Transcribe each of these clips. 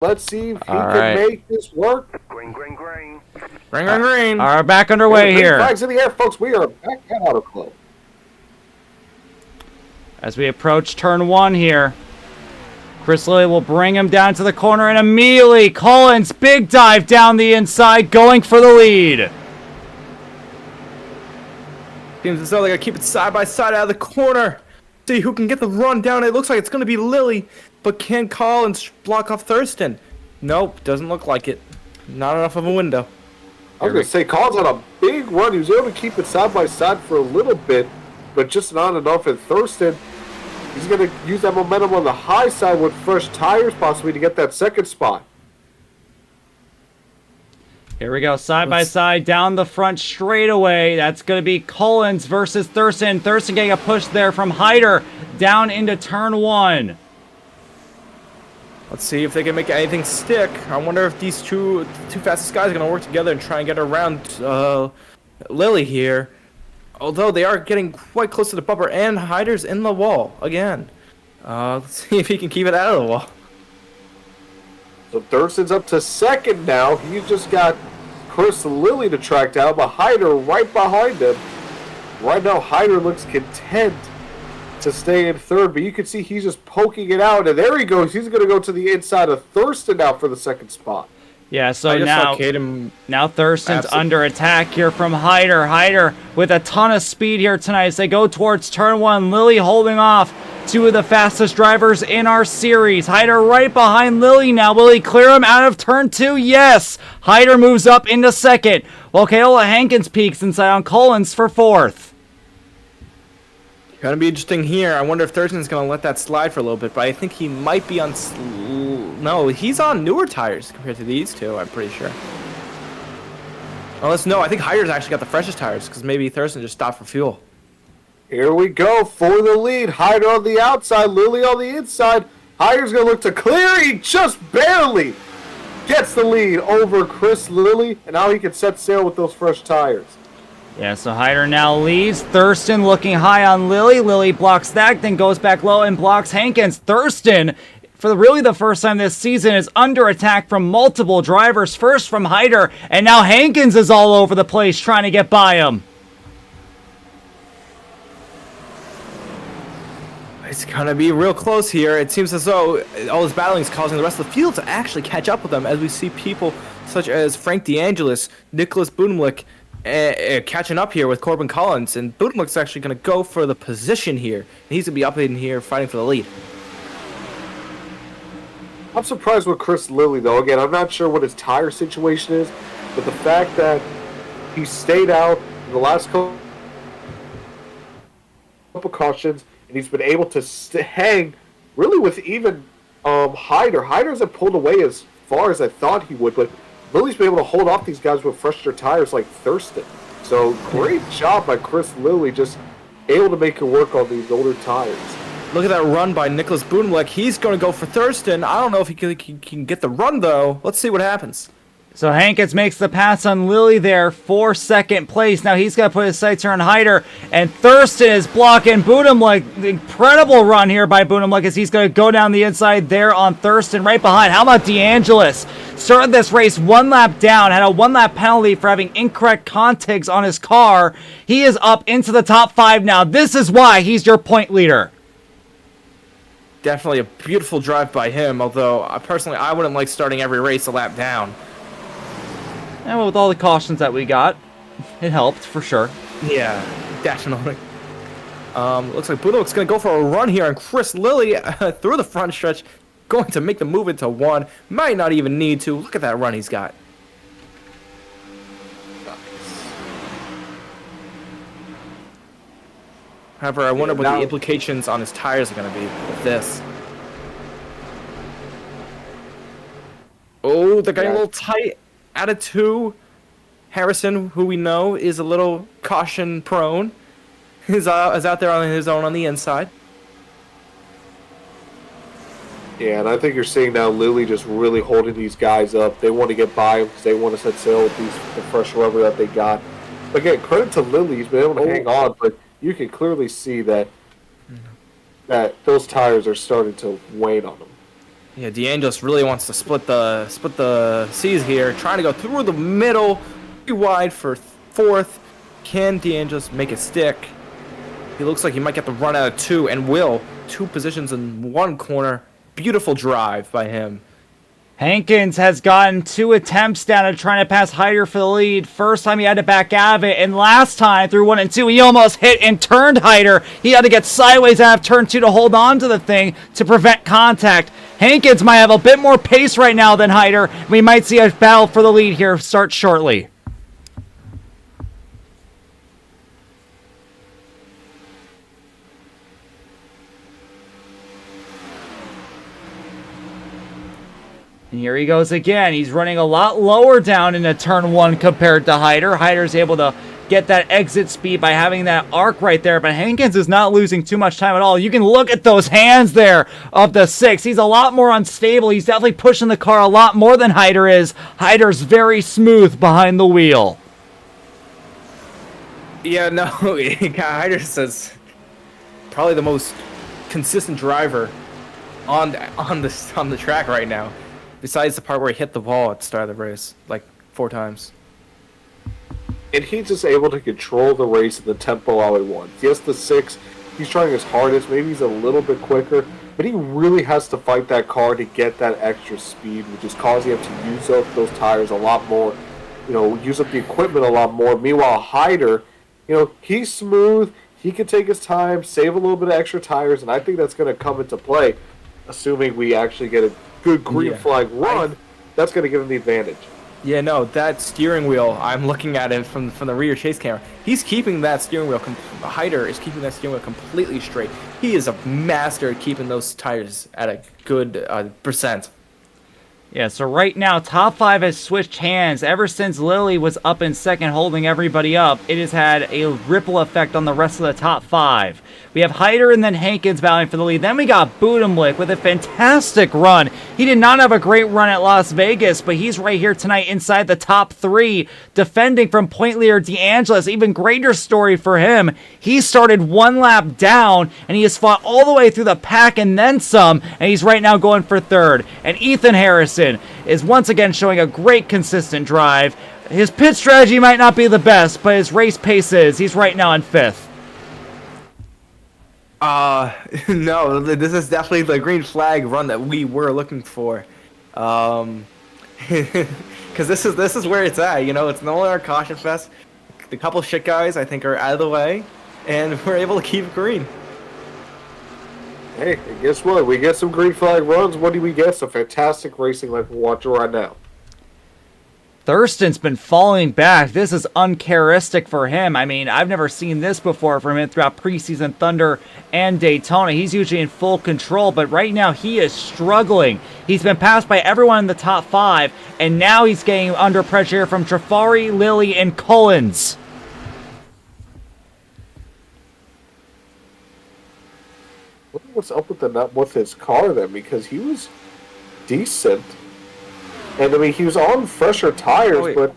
Let's see if he can make this work. Green. Green. All right, back underway here. Flags in the air, folks. We are back at Auto Club. As we approach turn 1 here, Chris Lilly will bring him down to the corner, and immediately Collins, big dive down the inside, going for the lead. Seems as though they gotta keep it side by side out of the corner. See who can get the run down. It looks like it's gonna be Lilly, but can Collins block off Thirston? Nope, doesn't look like it. Not enough of a window. I was going to say, Collins had a big run. He was able to keep it side by side for a little bit, but just not enough. And Thirston, he's going to use that momentum on the high side with fresh tires possibly to get that second spot. Here we go, side by side, down the front straightaway. That's going to be Collins versus Thirston. Thirston getting a push there from Haider down into turn 1. Let's see if they can make anything stick. I wonder if these two fastest guys are going to work together and try and get around Lilly here. Although they are getting quite close to the bumper, and Haider's in the wall again. Let's see if he can keep it out of the wall. So Thurston's up to second now. He's just got Chris Lilly to track down, but Haider right behind him. Right now, Haider looks content to stay in third, but you can see he's just poking it out, and there he goes. He's going to go to the inside of Thirston now for the second spot. Yeah, so now Thurston's under attack here from Haider. Haider with a ton of speed here tonight as they go towards turn 1. Lilly holding off two of the fastest drivers in our series. Haider right behind Lilly now. Will he clear him out of turn 2? Yes! Haider moves up into second, while Kaola Hankins peaks inside on Collins for 4th. Gonna be interesting here. I wonder if Thurston's gonna let that slide for a little bit, but I think he might be on. No, he's on newer tires compared to these two. I'm pretty sure. Unless no, I think Haider's actually got the freshest tires because maybe Thurston just stopped for fuel. Here we go for the lead. Haider on the outside, Lilly on the inside. Haider's gonna look to clear. He just barely gets the lead over Chris Lilly, and now he can set sail with those fresh tires. Yeah, so Haider now leads. Thurston looking high on Lilly. Lilly blocks that, then goes back low and blocks Hankins. Thurston, for really the first time this season, is under attack from multiple drivers. First from Haider, and now Hankins is all over the place trying to get by him. It's gonna be real close here. It seems as though all this battling is causing the rest of the field to actually catch up with them, as we see people such as Frank DeAngelis, Nicholas Budemlick, catching up here with Corbin Collins, and Budemlick's actually going to go for the position here. He's going to be up in here fighting for the lead. I'm surprised with Chris Lilly, though. Again, I'm not sure what his tire situation is, but the fact that he stayed out in the last couple cautions, and he's been able to hang really with even Haider. Haider hasn't pulled away as far as I thought he would, but Lilly's been able to hold off these guys with fresher tires like Thirston. So great job by Chris Lilly, just able to make it work on these older tires. Look at that run by Nicholas Budemlick. He's going to go for Thirston. I don't know if he can get the run, though. Let's see what happens. So Hankins makes the pass on Lilly there for second place. Now he's got to put his sights here on Haider, and Thirston is blocking Budemlick. The incredible run here by Budemlick as he's going to go down the inside there on Thirston right behind. How about DeAngelis? Started this race 1 lap down, had a 1 lap penalty for having incorrect contigs on his car. He is up into the top 5 now. This is why he's your point leader. Definitely a beautiful drive by him, although personally I wouldn't like starting every race a lap down. And well, with all the cautions that we got, it helped for sure. Yeah, definitely. Looks like Budemlick's going to go for a run here, and Chris Lilly through the front stretch, going to make the move into 1. Might not even need to. Look at that run he's got. However, I wonder what the implications on his tires are going to be with this. Oh, they're getting a little tight. Out of 2, Harrison, who we know is a little caution prone, is out there on his own on the inside. Yeah, and I think you're seeing now Lilly just really holding these guys up. They want to get by them because they want to set sail with the fresh rubber that they got. But again, credit to Lilly. He's been able to hang on, but you can clearly see that those tires are starting to wane on him. Yeah, DeAngelis really wants to split the seas here, trying to go through the middle, too wide for fourth. Can DeAngelis make it stick? He looks like he might get the run out of two, and will. 2 positions in 1 corner. Beautiful drive by him. Hankins has gotten 2 attempts down at trying to pass Haider for the lead. First time he had to back out of it, and last time through 1 and 2, he almost hit and turned Haider. He had to get sideways out of turn 2 to hold on to the thing to prevent contact. Hankins might have a bit more pace right now than Haider. We might see a battle for the lead here start shortly. And here he goes again. He's running a lot lower down into turn 1 compared to Haider. Haider's able to get that exit speed by having that arc right there, but Hankins is not losing too much time at all. You can look at those hands there of the 6. He's a lot more unstable. He's definitely pushing the car a lot more than Haider is. Haider's very smooth behind the wheel. Yeah, no, Haider says probably the most consistent driver on the track right now. Besides the part where he hit the ball at the start of the race, like 4 times. And he's just able to control the race at the tempo how he wants. Yes, the 6, he's trying his hardest. Maybe he's a little bit quicker, but he really has to fight that car to get that extra speed, which is causing him to use up those tires a lot more. Use up the equipment a lot more. Meanwhile, Haider, he's smooth. He can take his time, save a little bit of extra tires, and I think that's going to come into play, assuming we actually get a good green flag run. That's going to give him the advantage. Yeah, no, that steering wheel, I'm looking at it from the rear chase camera. He's keeping that steering wheel, Haider is keeping that steering wheel completely straight. He is a master at keeping those tires at a good percent. Yeah, so right now, top 5 has switched hands. Ever since Lily was up in second holding everybody up, it has had a ripple effect on the rest of the top 5. We have Haider and then Hankins battling for the lead. Then we got Budimlik with a fantastic run. He did not have a great run at Las Vegas, but he's right here tonight inside the top 3, defending from point leader DeAngelis. Even greater story for him. He started 1 lap down, and he has fought all the way through the pack and then some, and he's right now going for 3rd. And Ethan Harrison is once again showing a great consistent drive. His pit strategy might not be the best, but his race pace is. He's right now in 5th. No, this is definitely the green flag run that we were looking for. Because this is where it's at, it's no longer a caution fest. The couple shit guys, I think, are out of the way, and we're able to keep green. Hey, and guess what? We get some green flag runs. What do we get? Some fantastic racing like we're watching right now. Thurston's been falling back. This is uncharacteristic for him. I mean, I've never seen this before from him throughout preseason Thunder and Daytona. He's usually in full control, but right now he is struggling. He's been passed by everyone in the top 5, and now he's getting under pressure from Trafari, Lilly, and Collins. I wonder what's up with his car then, because he was decent. And I mean, he was on fresher tires, but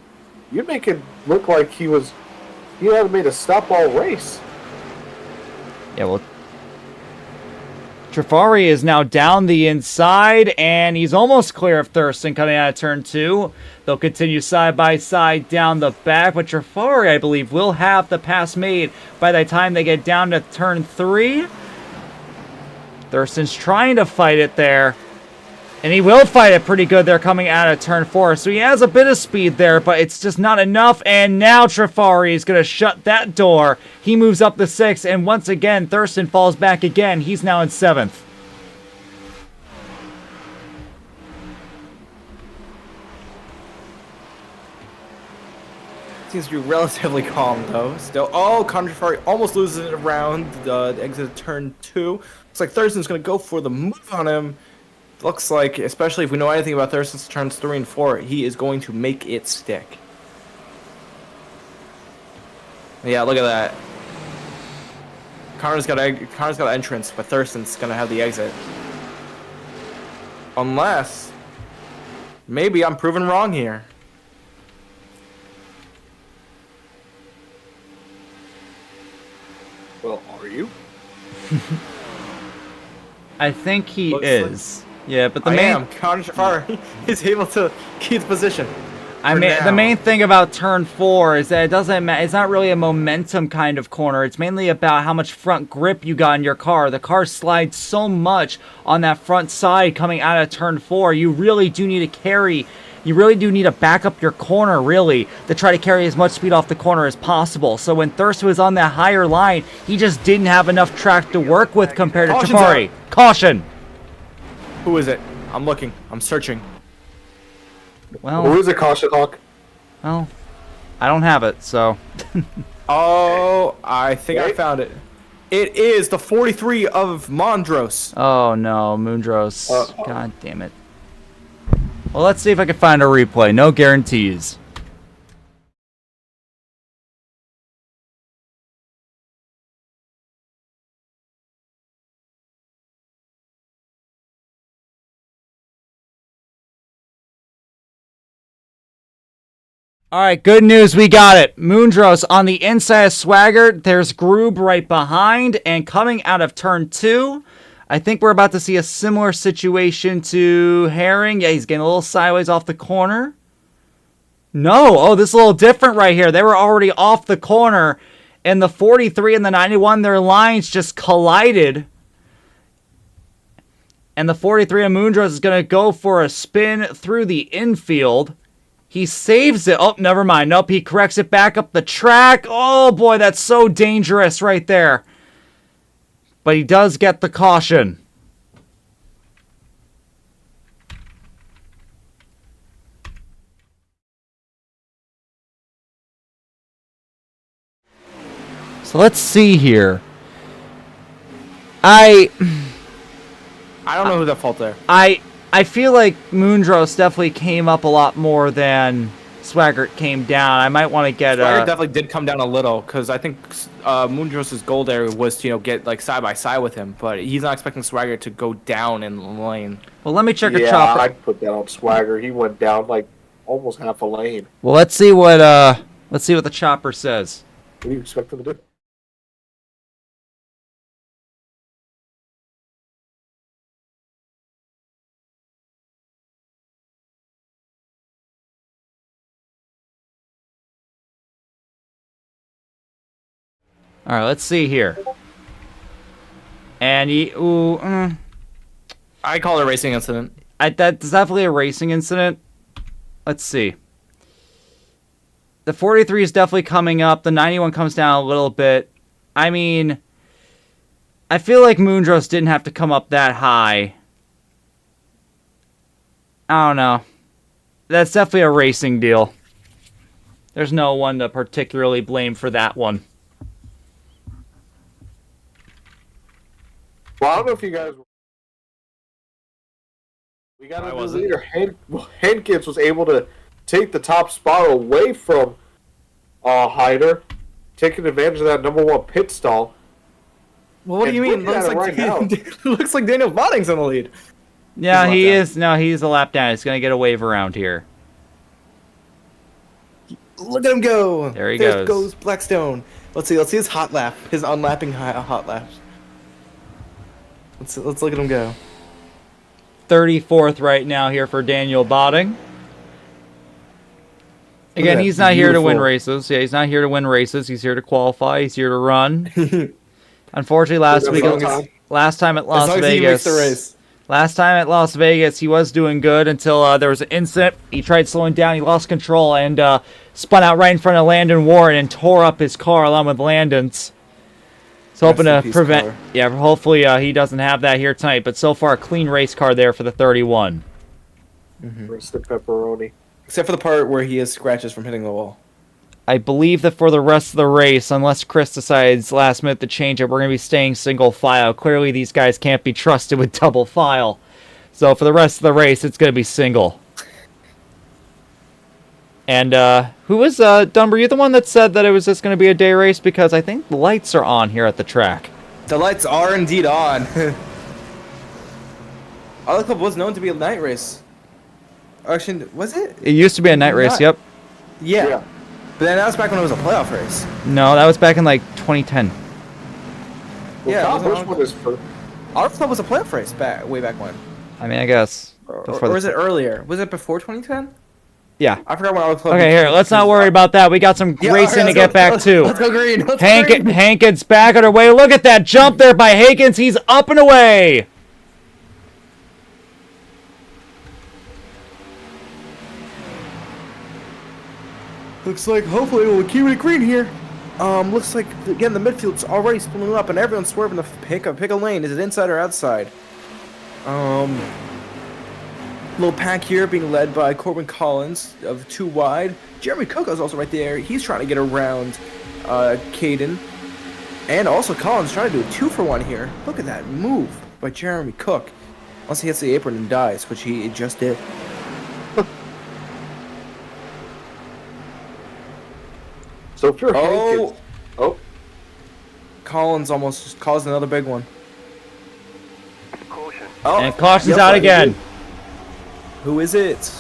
you make it look like he had made a stop all race. Yeah, well, Trafari is now down the inside, and he's almost clear of Thurston coming out of turn 2. They'll continue side by side down the back, but Trafari, I believe, will have the pass made by the time they get down to turn 3. Thurston's trying to fight it there. And he will fight it pretty good there coming out of turn 4. So he has a bit of speed there, but it's just not enough. And now Trafari is going to shut that door. He moves up the 6, and once again, Thirston falls back again. He's now in 7th. Seems to be relatively calm, though. Still, Connor Trafari almost loses it around the exit of turn 2. Looks like Thurston's going to go for the move on him. Looks like, especially if we know anything about Thurston's turns 3 and 4, he is going to make it stick. Yeah, look at that. Connor's got entrance, but Thurston's gonna have the exit. Unless, maybe I'm proven wrong here. Well, are you? I think he is. Yeah, but the I main am. Connor Shafari is able to keep the position. I for mean, the now. main thing about turn 4 is that it doesn't. It's not really a momentum kind of corner. It's mainly about how much front grip you got in your car. The car slides so much on that front side coming out of turn 4. You really do need to carry. You really do need to back up your corner, really, to try to carry as much speed off the corner as possible. So when Thirston was on that higher line, he just didn't have enough track to work with compared to Caution's Shafari. out. Caution. Who is it? I'm looking. I'm searching. Who Well, is it, Caution Hawk? I don't have it, so. Oh, I think I Right? found it. It is the 43 of Mondros. Oh no, Moondros. Uh-oh. God damn it. Well, let's see if I can find a replay. No guarantees. All right, good news. We got it. Moondros on the inside of Swagger. There's Groob right behind. And coming out of turn 2, I think we're about to see a similar situation to Herring. Yeah, he's getting a little sideways off the corner. No. Oh, this is a little different right here. They were already off the corner. And the 43 and the 91, their lines just collided. And the 43 of Moondros is going to go for a spin through the infield. He saves it. Oh, never mind. Nope, he corrects it back up the track. Oh, boy, that's so dangerous right there. But he does get the caution. So let's see here. I don't know who's at fault there. I feel like Moondros definitely came up a lot more than Swaggart came down. I might want to get Swagger definitely did come down a little because I think Moondros' goal there was to get like side by side with him, but he's not expecting Swagger to go down in the lane. Well, let me check a Yeah, chopper. I'd put that on Swagger. He went down like almost half a lane. Well, let's see what the chopper says. What do you expect him to do? All right, let's see here. And I call it a racing incident. that's definitely a racing incident. Let's see. The 43 is definitely coming up. The 91 comes down a little bit. I mean, I feel like Moondros didn't have to come up that high. I don't know. That's definitely a racing deal. There's no one to particularly blame for that one. Well, I don't know if you guys. We got a new leader. Hankins was able to take the top spot away from Haider, taking advantage of that number 1 pit stall. Well, what do you mean? Looks like Looks like Daniel Botting's in the lead. Yeah, He's he lap down. is. No, he's a lap down. He's going to get a wave around here. Look at him go. There he There goes. goes Blackstone. Let's see his hot lap, his unlapping hot lap. Let's look at him go. 34th right now here for Daniel Botting. Again, that he's not here to win beautiful- races. Yeah, he's not here to win races. He's here to qualify. He's here to run. Unfortunately, last time at Las As long as he makes Vegas, the race. last time at Las Vegas, he was doing good until there was an incident. He tried slowing down. He lost control and spun out right in front of Landon Warren and tore up his car along with Landon's. So hoping Rest in to peace, prevent. car. Yeah, hopefully he doesn't have that here tonight. But so far, a clean race car there for the 31. Roasted pepperoni. Except for the part where he has scratches from hitting the wall. I believe that for the rest of the race, unless Chris decides last minute to change it, we're going to be staying single file. Clearly, these guys can't be trusted with double file. So for the rest of the race, it's going to be single. And who was Dunn? Were you the one that said that it was just going to be a day race? Because I think the lights are on here at the track. The lights are indeed on. Auto Club was known to be a night race. Actually, was it? It used to be a night race. Not- Yep. Yeah. But then that was back when it was a playoff race. No, that was back in like 2010. Well, Yeah, Kyle it was Busch won his first. Auto Club was a playoff race way back when. I mean, I guess. Or was it earlier? Was it before 2010? Yeah. I forgot when I was. Okay, here. Let's not worry about that. We got some racing to get back to. Let's go green. Let's go green. Hankins back on her way. Look at that jump there by Hankins. He's up and away. Looks like hopefully we'll keep it green here. Looks like again the midfield's already splitting up and everyone's swerving to pick a lane. Is it inside or outside? Little pack here being led by Corbin Collins of 2 wide. Jeremy Cook is also right there. He's trying to get around Caden. And also Collins trying to do a 2-for-1 here. Look at that move by Jeremy Cook. Once he hits the apron and dies, which he just did. So if you're Hankins... Oh. Collins almost just caused another big one. Caution. Oh, And caution's out again. Who is it?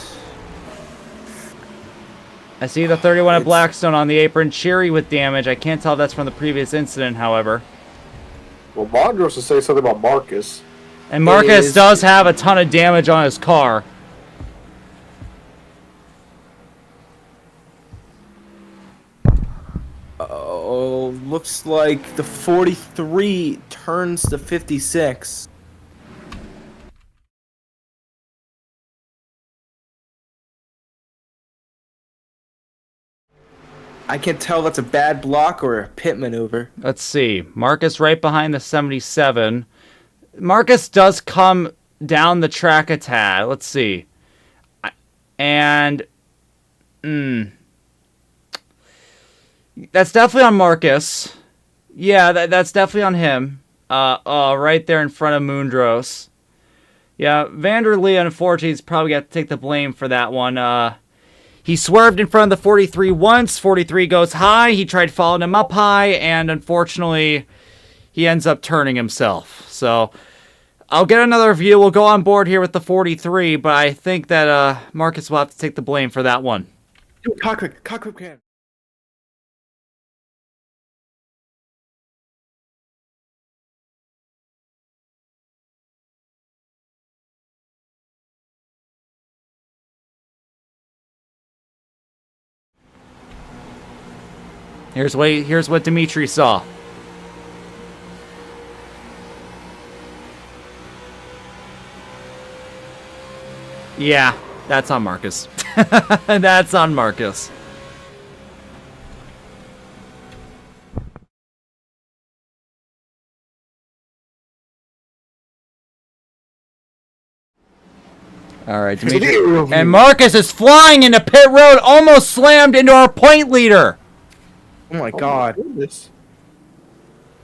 I see the 31 at Blackstone on the apron. Cherry with damage. I can't tell if that's from the previous incident, however. Well, Mondros is saying something about Marcus. And Marcus does have a ton of damage on his car. Oh, looks like the 43 turns to 56. I can't tell if that's a bad block or a pit maneuver. Let's see. Marcus right behind the 77. Marcus does come down the track a tad. Let's see. And... That's definitely on Marcus. Yeah, that's definitely on him. Right there in front of Moondros. Yeah, Vanderlee, unfortunately, has probably got to take the blame for that one. He swerved in front of the 43 once. 43 goes high. He tried following him up high, and unfortunately, he ends up turning himself. So, I'll get another view. We'll go on board here with the 43, but I think that Marcus will have to take the blame for that one. Cockpit can. Here's what Dimitri saw. Yeah, that's on Marcus. That's on Marcus. All right, Dimitri. And Marcus is flying into pit road, almost slammed into our point leader. Oh my god.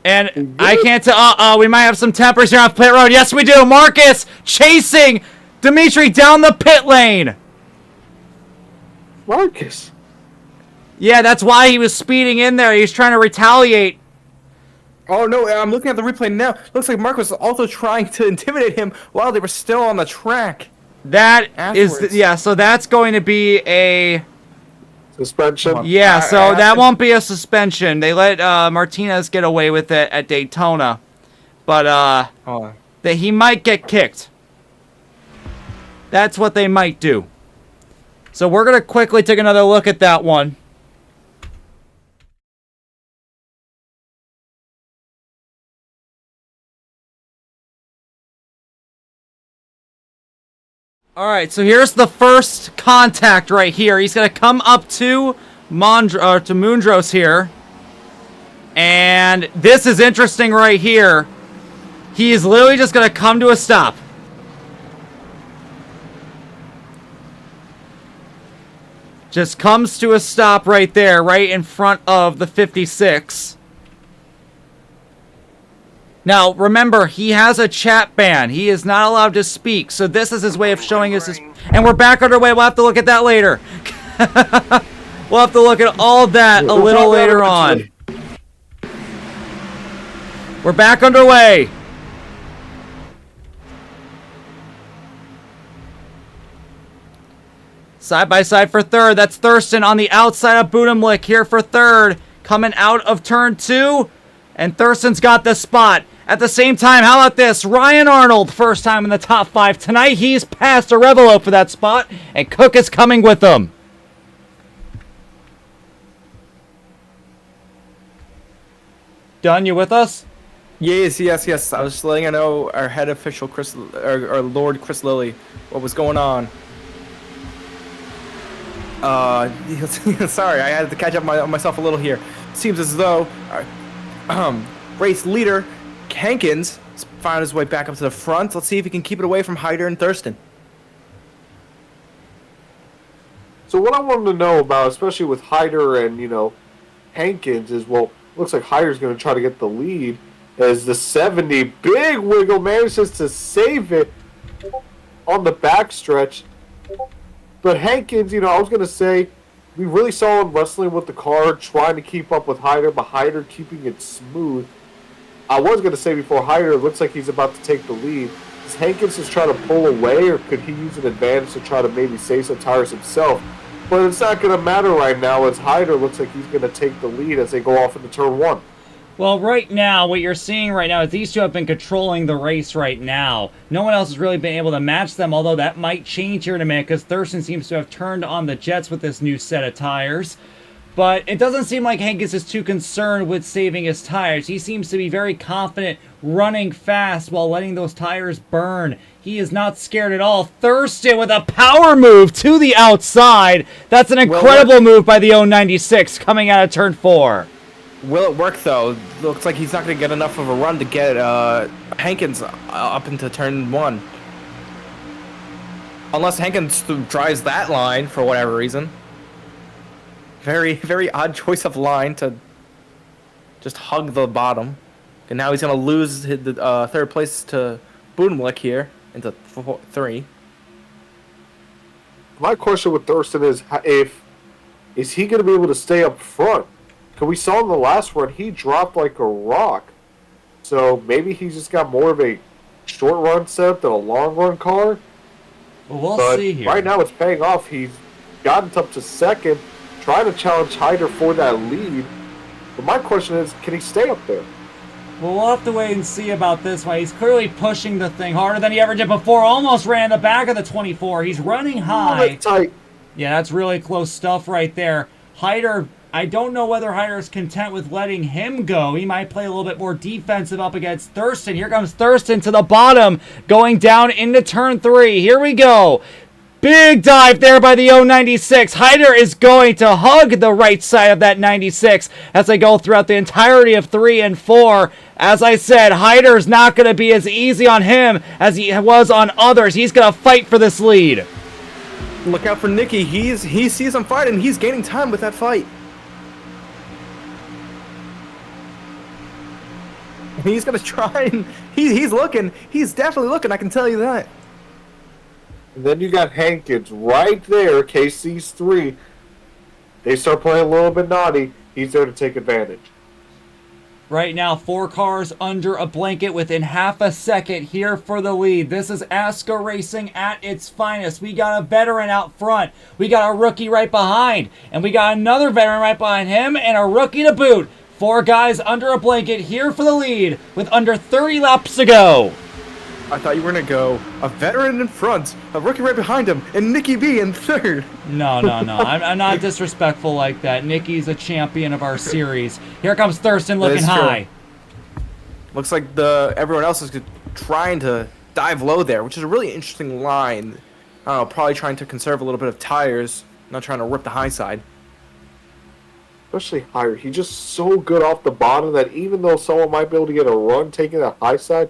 And I can't tell. We might have some tempers here on pit road. Yes, we do. Marcus chasing Dimitri down the pit lane. Marcus. Yeah, that's why he was speeding in there. He was trying to retaliate. Oh no, I'm looking at the replay now. Looks like Mark was also trying to intimidate him while they were still on the track. That Afterwards. is, yeah, so that's going to be a... Suspension? Yeah, so that won't be a suspension. They let Martinez get away with it at Daytona. But that he might get kicked. That's what they might do. So we're going to quickly take another look at that one. Alright, so here's the first contact right here. He's going to come up to Moondros here. And this is interesting right here. He is literally just going to come to a stop. Just comes to a stop right there, right in front of the 56. Now, remember, he has a chat ban. He is not allowed to speak. So this is his way of showing us. And we're back underway. We'll have to look at that later. We'll have to look at all that a little later on. We're back underway. Side by side for third. That's Thurston on the outside of Budimlik here for third. Coming out of turn 2. And Thurston's got the spot. At the same time, how about this? Ryan Arnold, first time in the top 5 tonight. He's passed Arevalo for that spot, and Cook is coming with him. Dunn, you with us? Yes. I was just letting you know our head official, our Lord Chris Lilly, what was going on. Sorry, I had to catch up myself a little here. Seems as though race leader Hankins found his way back up to the front. Let's see if he can keep it away from Haider and Thirston. So what I wanted to know about, especially with Haider and, Hankins, is, well, looks like Haider's going to try to get the lead as the 70 big wiggle manages to save it on the backstretch. But Hankins, I was going to say, we really saw him wrestling with the car, trying to keep up with Haider, but Haider keeping it smooth. I was going to say before Haider, it looks like he's about to take the lead. Is Hankins just trying to pull away, or could he use an advantage to try to maybe save some tires himself? But it's not going to matter right now, as Haider looks like he's going to take the lead as they go off into turn 1. Well, right now, what you're seeing right now is these two have been controlling the race right now. No one else has really been able to match them, although that might change here in a minute because Thirston seems to have turned on the jets with this new set of tires. But it doesn't seem like Hankins is too concerned with saving his tires. He seems to be very confident running fast while letting those tires burn. He is not scared at all. Thirston with a power move to the outside. That's an incredible move by the 096 coming out of turn 4. Will it work, though? Looks like he's not going to get enough of a run to get Hankins up into turn 1. Unless Hankins drives that line for whatever reason. Very, very odd choice of line to just hug the bottom. And now he's going to lose the third place to Boomlick here into 3. My question with Thurston is he going to be able to stay up front? Because we saw in the last run, he dropped like a rock. So maybe he's just got more of a short run setup than a long run car. Well, we'll see here. Right now it's paying off. He's gotten up to second, trying to challenge Haider for that lead. But my question is, can he stay up there? Well, we'll have to wait and see about this one. He's clearly pushing the thing harder than he ever did before. Almost ran the back of the 24. He's running high. That's tight. Yeah, that's really close stuff right there. Haider, I don't know whether Haider is content with letting him go. He might play a little bit more defensive up against Thirston. Here comes Thirston to the bottom, going down into turn 3. Here we go. Big dive there by the 096. Haider is going to hug the right side of that 96 as they go throughout the entirety of 3 and 4. As I said, Haider's not going to be as easy on him as he was on others. He's going to fight for this lead. Look out for Nicky. He sees him fight, and he's gaining time with that fight. He's going to try, and he's looking. He's definitely looking, I can tell you that. And then you got Hankins right there, KC's 3. They start playing a little bit naughty. He's there to take advantage. Right now, 4 cars under a blanket within half a second here for the lead. This is ASCA Racing at its finest. We got a veteran out front. We got a rookie right behind. And we got another veteran right behind him and a rookie to boot. 4 guys under a blanket here for the lead with under 30 laps to go. I thought you were going to go a veteran in front, a rookie right behind him, and Nicky B in third. No. I'm not disrespectful like that. Nicky's a champion of our series. Here comes Thirston looking high. Looks like everyone else is trying to dive low there, which is a really interesting line. I don't know, probably trying to conserve a little bit of tires, not trying to rip the high side. Especially Haider. He's just so good off the bottom that even though someone might be able to get a run taking that high side,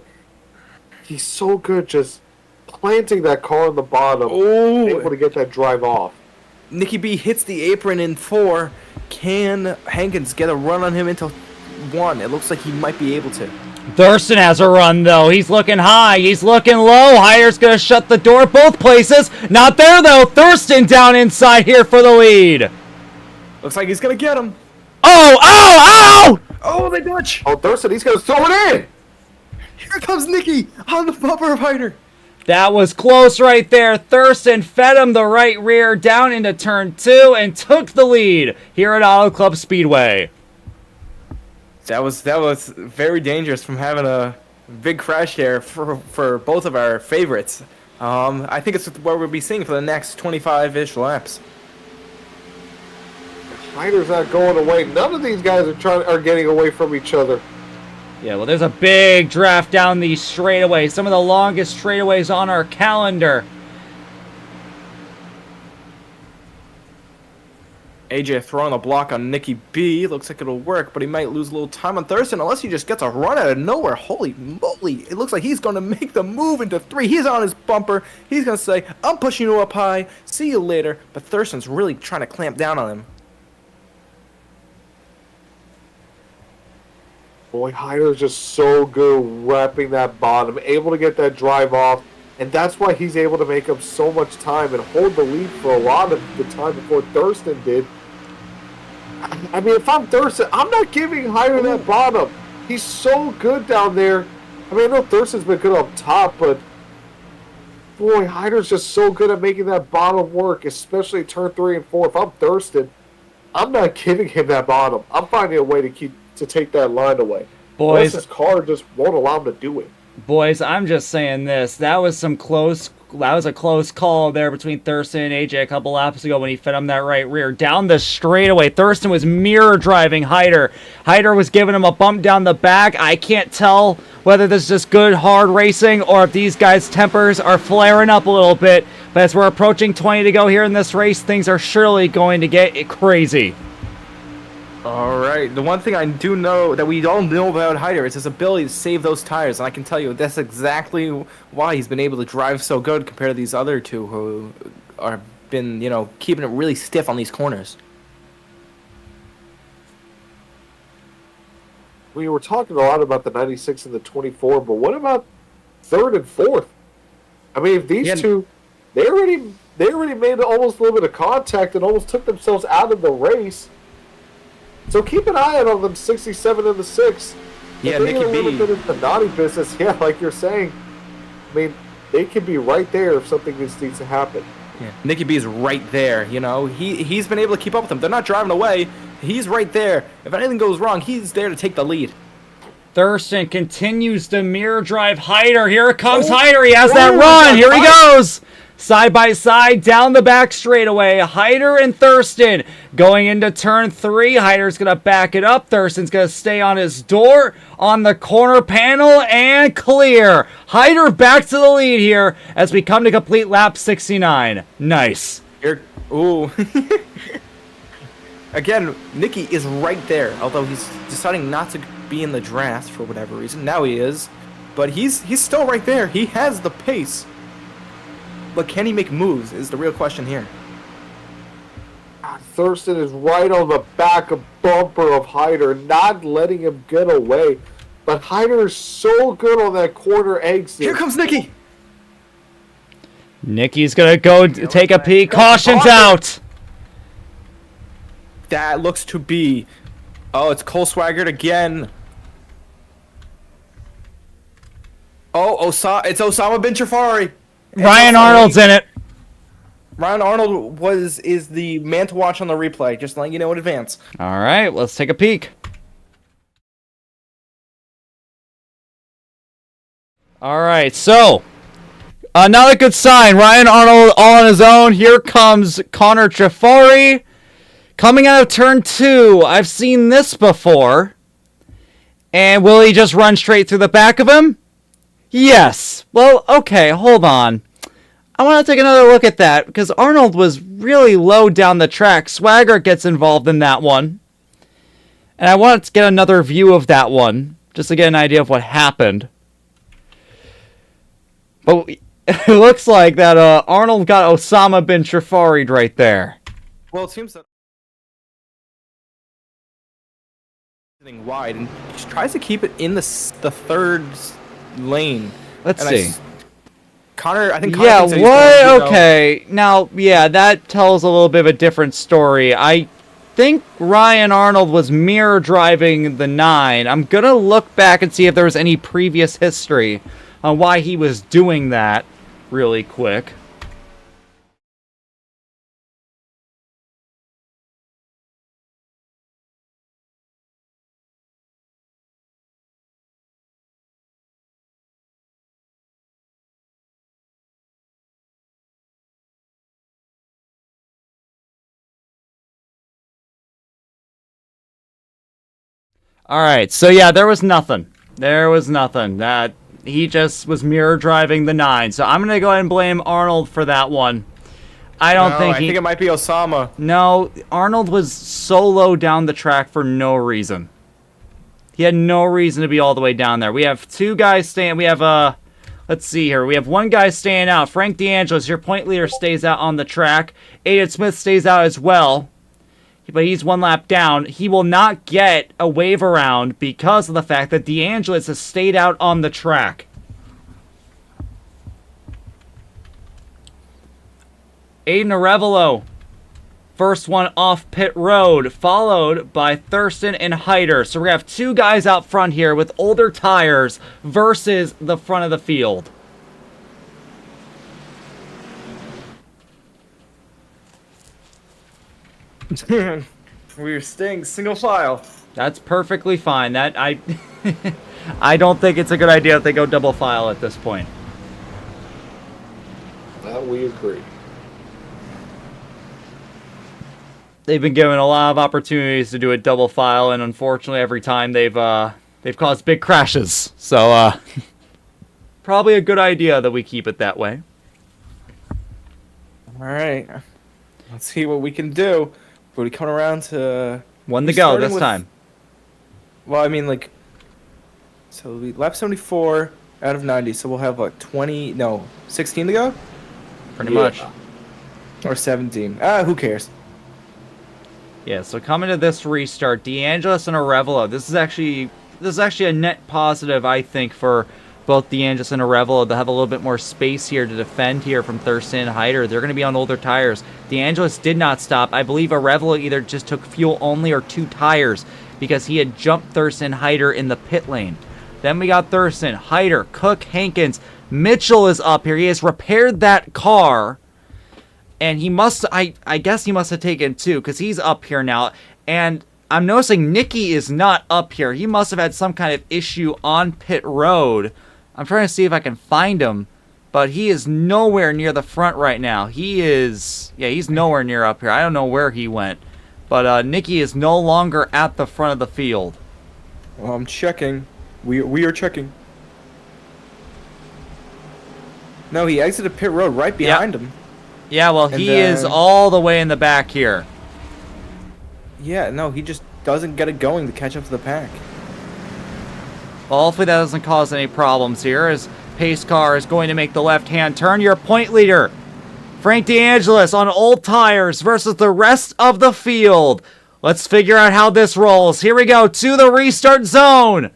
he's so good just planting that car on the bottom, able to get that drive off. Nicky B hits the apron in 4. Can Hankins get a run on him into 1? It looks like he might be able to. Thirston has a run, though. He's looking high. He's looking low. Haider's going to shut the door both places. Not there, though. Thirston down inside here for the lead. Looks like he's going to get him. Oh! Oh, they Dutch. Oh, Thurston, he's going to throw it in. Here comes Nicky on the bumper of Haider. That was close right there. Thurston fed him the right rear down into turn 2 and took the lead here at Auto Club Speedway. That was very dangerous from having a Big crash there for both of our favorites. I think it's what we'll be seeing for the next 25-ish laps. Haider's not going away. None of these guys are getting away from each other. Yeah, well, there's a big draft down the straightaway. Some of the longest straightaways on our calendar. AJ throwing a block on Nicky B. Looks like it'll work, but he might lose a little time on Thurston unless he just gets a run out of nowhere. Holy moly. It looks like he's going to make the move into 3. He's on his bumper. He's going to say, I'm pushing you up high. See you later. But Thurston's really trying to clamp down on him. Boy, Haider's just so good wrapping that bottom, able to get that drive off, and that's why he's able to make up so much time and hold the lead for a lot of the time before Thurston did. I mean, if I'm Thurston, I'm not giving Haider that bottom. He's so good down there. I mean, I know Thurston's been good up top, but boy, Haider's just so good at making that bottom work, especially turn 3 and 4. If I'm Thurston, I'm not giving him that bottom. I'm finding a way to take that line away. Boys, unless his car just won't allow him to do it. Boys, I'm just saying this. That was a close call there between Thurston and AJ a couple laps ago when he fed him that right rear. Down the straightaway, Thurston was mirror driving Haider. Haider was giving him a bump down the back. I can't tell whether this is just good, hard racing or if these guys' tempers are flaring up a little bit. But as we're approaching 20 to go here in this race, things are surely going to get crazy. All right. The one thing I do know that we all know about Haider is his ability to save those tires, and I can tell you that's exactly why he's been able to drive so good compared to these other two who are been, keeping it really stiff on these corners. We were talking a lot about the 96 and the 24, but what about 3rd and 4th? I mean, if these two, they already made almost a little bit of contact and almost took themselves out of the race. So keep an eye out on them 67 and the 6. Yeah, Nicky B. A little bit of the naughty business, yeah, like you're saying. I mean, they could be right there if something needs to happen. Yeah. Nicky B is right there, He's been able to keep up with them. They're not driving away. He's right there. If anything goes wrong, he's there to take the lead. Thurston continues to mirror drive Haider. Here comes Haider. He has that run. Here he goes. Side by side down the back straightaway. Haider and Thurston going into turn 3. Haider's going to back it up. Thurston's going to stay on his door on the corner panel and clear. Haider back to the lead here as we come to complete lap 69. Nice. Ooh. Again, Nicky is right there, although he's deciding not to be in the draft for whatever reason. Now he is. But he's still right there. He has the pace. But can he make moves is the real question here. Thurston is right on the back of bumper of Haider, not letting him get away. But Haider is so good on that corner exit. Here comes Nicky. Nicky's going to go take a peek. Caution's out. That looks to be... Oh, it's Cole Swaggart again. Oh, it's Osama bin Jafari. Ryan Arnold's in it. Ryan Arnold is the man to watch on the replay. Just letting you know in advance. All right, let's take a peek. All right, so another good sign. Ryan Arnold all on his own. Here comes Connor Jafari coming out of turn 2. I've seen this before. And will he just run straight through the back of him? Yes. Well, okay, hold on. I want to take another look at that because Arnold was really low down the track. Swaggart gets involved in that one. And I want to get another view of that one just to get an idea of what happened. But it looks like that Arnold got Osama bin Jafari'd right there. Well, it seems that wide and just tries to keep it in the third lane. Let's see. Connor, I think. Yeah, what? Okay. Now, yeah, that tells a little bit of a different story. I think Ryan Arnold was mirror driving the 9. I'm going to look back and see if there was any previous history on why he was doing that really quick. All right, so yeah, there was nothing. There was nothing. That he just was mirror driving the 9. So I'm gonna go ahead and blame Arnold for that one. I think it might be Osama. No, Arnold was solo down the track for no reason. He had no reason to be all the way down there. We have 2 guys staying. We have let's see here. We have 1 guy staying out. Frank DeAngelis, your point leader, stays out on the track. Aiden Smith stays out as well. But he's 1 lap down. He will not get a wave around because of the fact that DeAngelis has stayed out on the track. Aiden Arevalo, first one off pit road, followed by Thirston and Haider. So we have 2 guys out front here with older tires versus the front of the field. We're staying single file. That's perfectly fine. That I don't think it's a good idea if they go double file at this point. That we agree. They've been given a lot of opportunities to do a double file, and unfortunately, every time they've caused big crashes. So, probably a good idea that we keep it that way. All right, let's see what we can do. But we come around to 1 to go this time. Well, I mean, like, so we lap 74 out of 90, so we'll have like 16 to go, Pretty much. or 17. Who cares? Yeah, so coming to this restart, DeAngelis and Arevalo. This is actually a net positive, I think, for both DeAngelis and Arevalo to have a little bit more space here to defend here from Thirston and Haider. They're going to be on older tires. DeAngelis did not stop. I believe Arevalo either just took fuel only or 2 tires because he had jumped Thirston and Haider in the pit lane. Then we got Thirston, Haider, Cook, Hankins. Mitchell is up here. He has repaired that car. And he must, I guess he must have taken 2 because he's up here now. And I'm noticing Nicky is not up here. He must have had some kind of issue on pit road. I'm trying to see if I can find him. But he is nowhere near the front right now. He's nowhere near up here. I don't know where he went. But Nicky is no longer at the front of the field. Well, I'm checking. We are checking. No, he exited pit road right behind him. Yeah, well, he is all the way in the back here. Yeah, no, he just doesn't get it going to catch up to the pack. Well, hopefully that doesn't cause any problems here as pace car is going to make the left-hand turn. Your point leader, Frank DeAngelis on old tires versus the rest of the field. Let's figure out how this rolls. Here we go to the restart zone.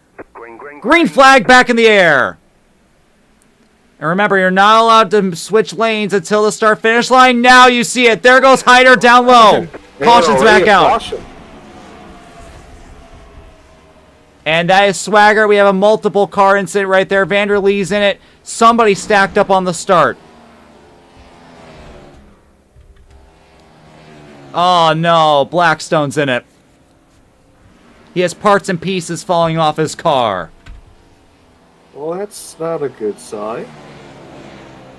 Green flag back in the air. And remember, you're not allowed to switch lanes until the start-finish line. Now you see it. There goes Haider down low. Caution's back out. Caution. And that is Swagger. We have a multiple car incident right there. Vanderlee's in it. Somebody stacked up on the start. Oh, no. Blackstone's in it. He has parts and pieces falling off his car. Well, that's not a good sign.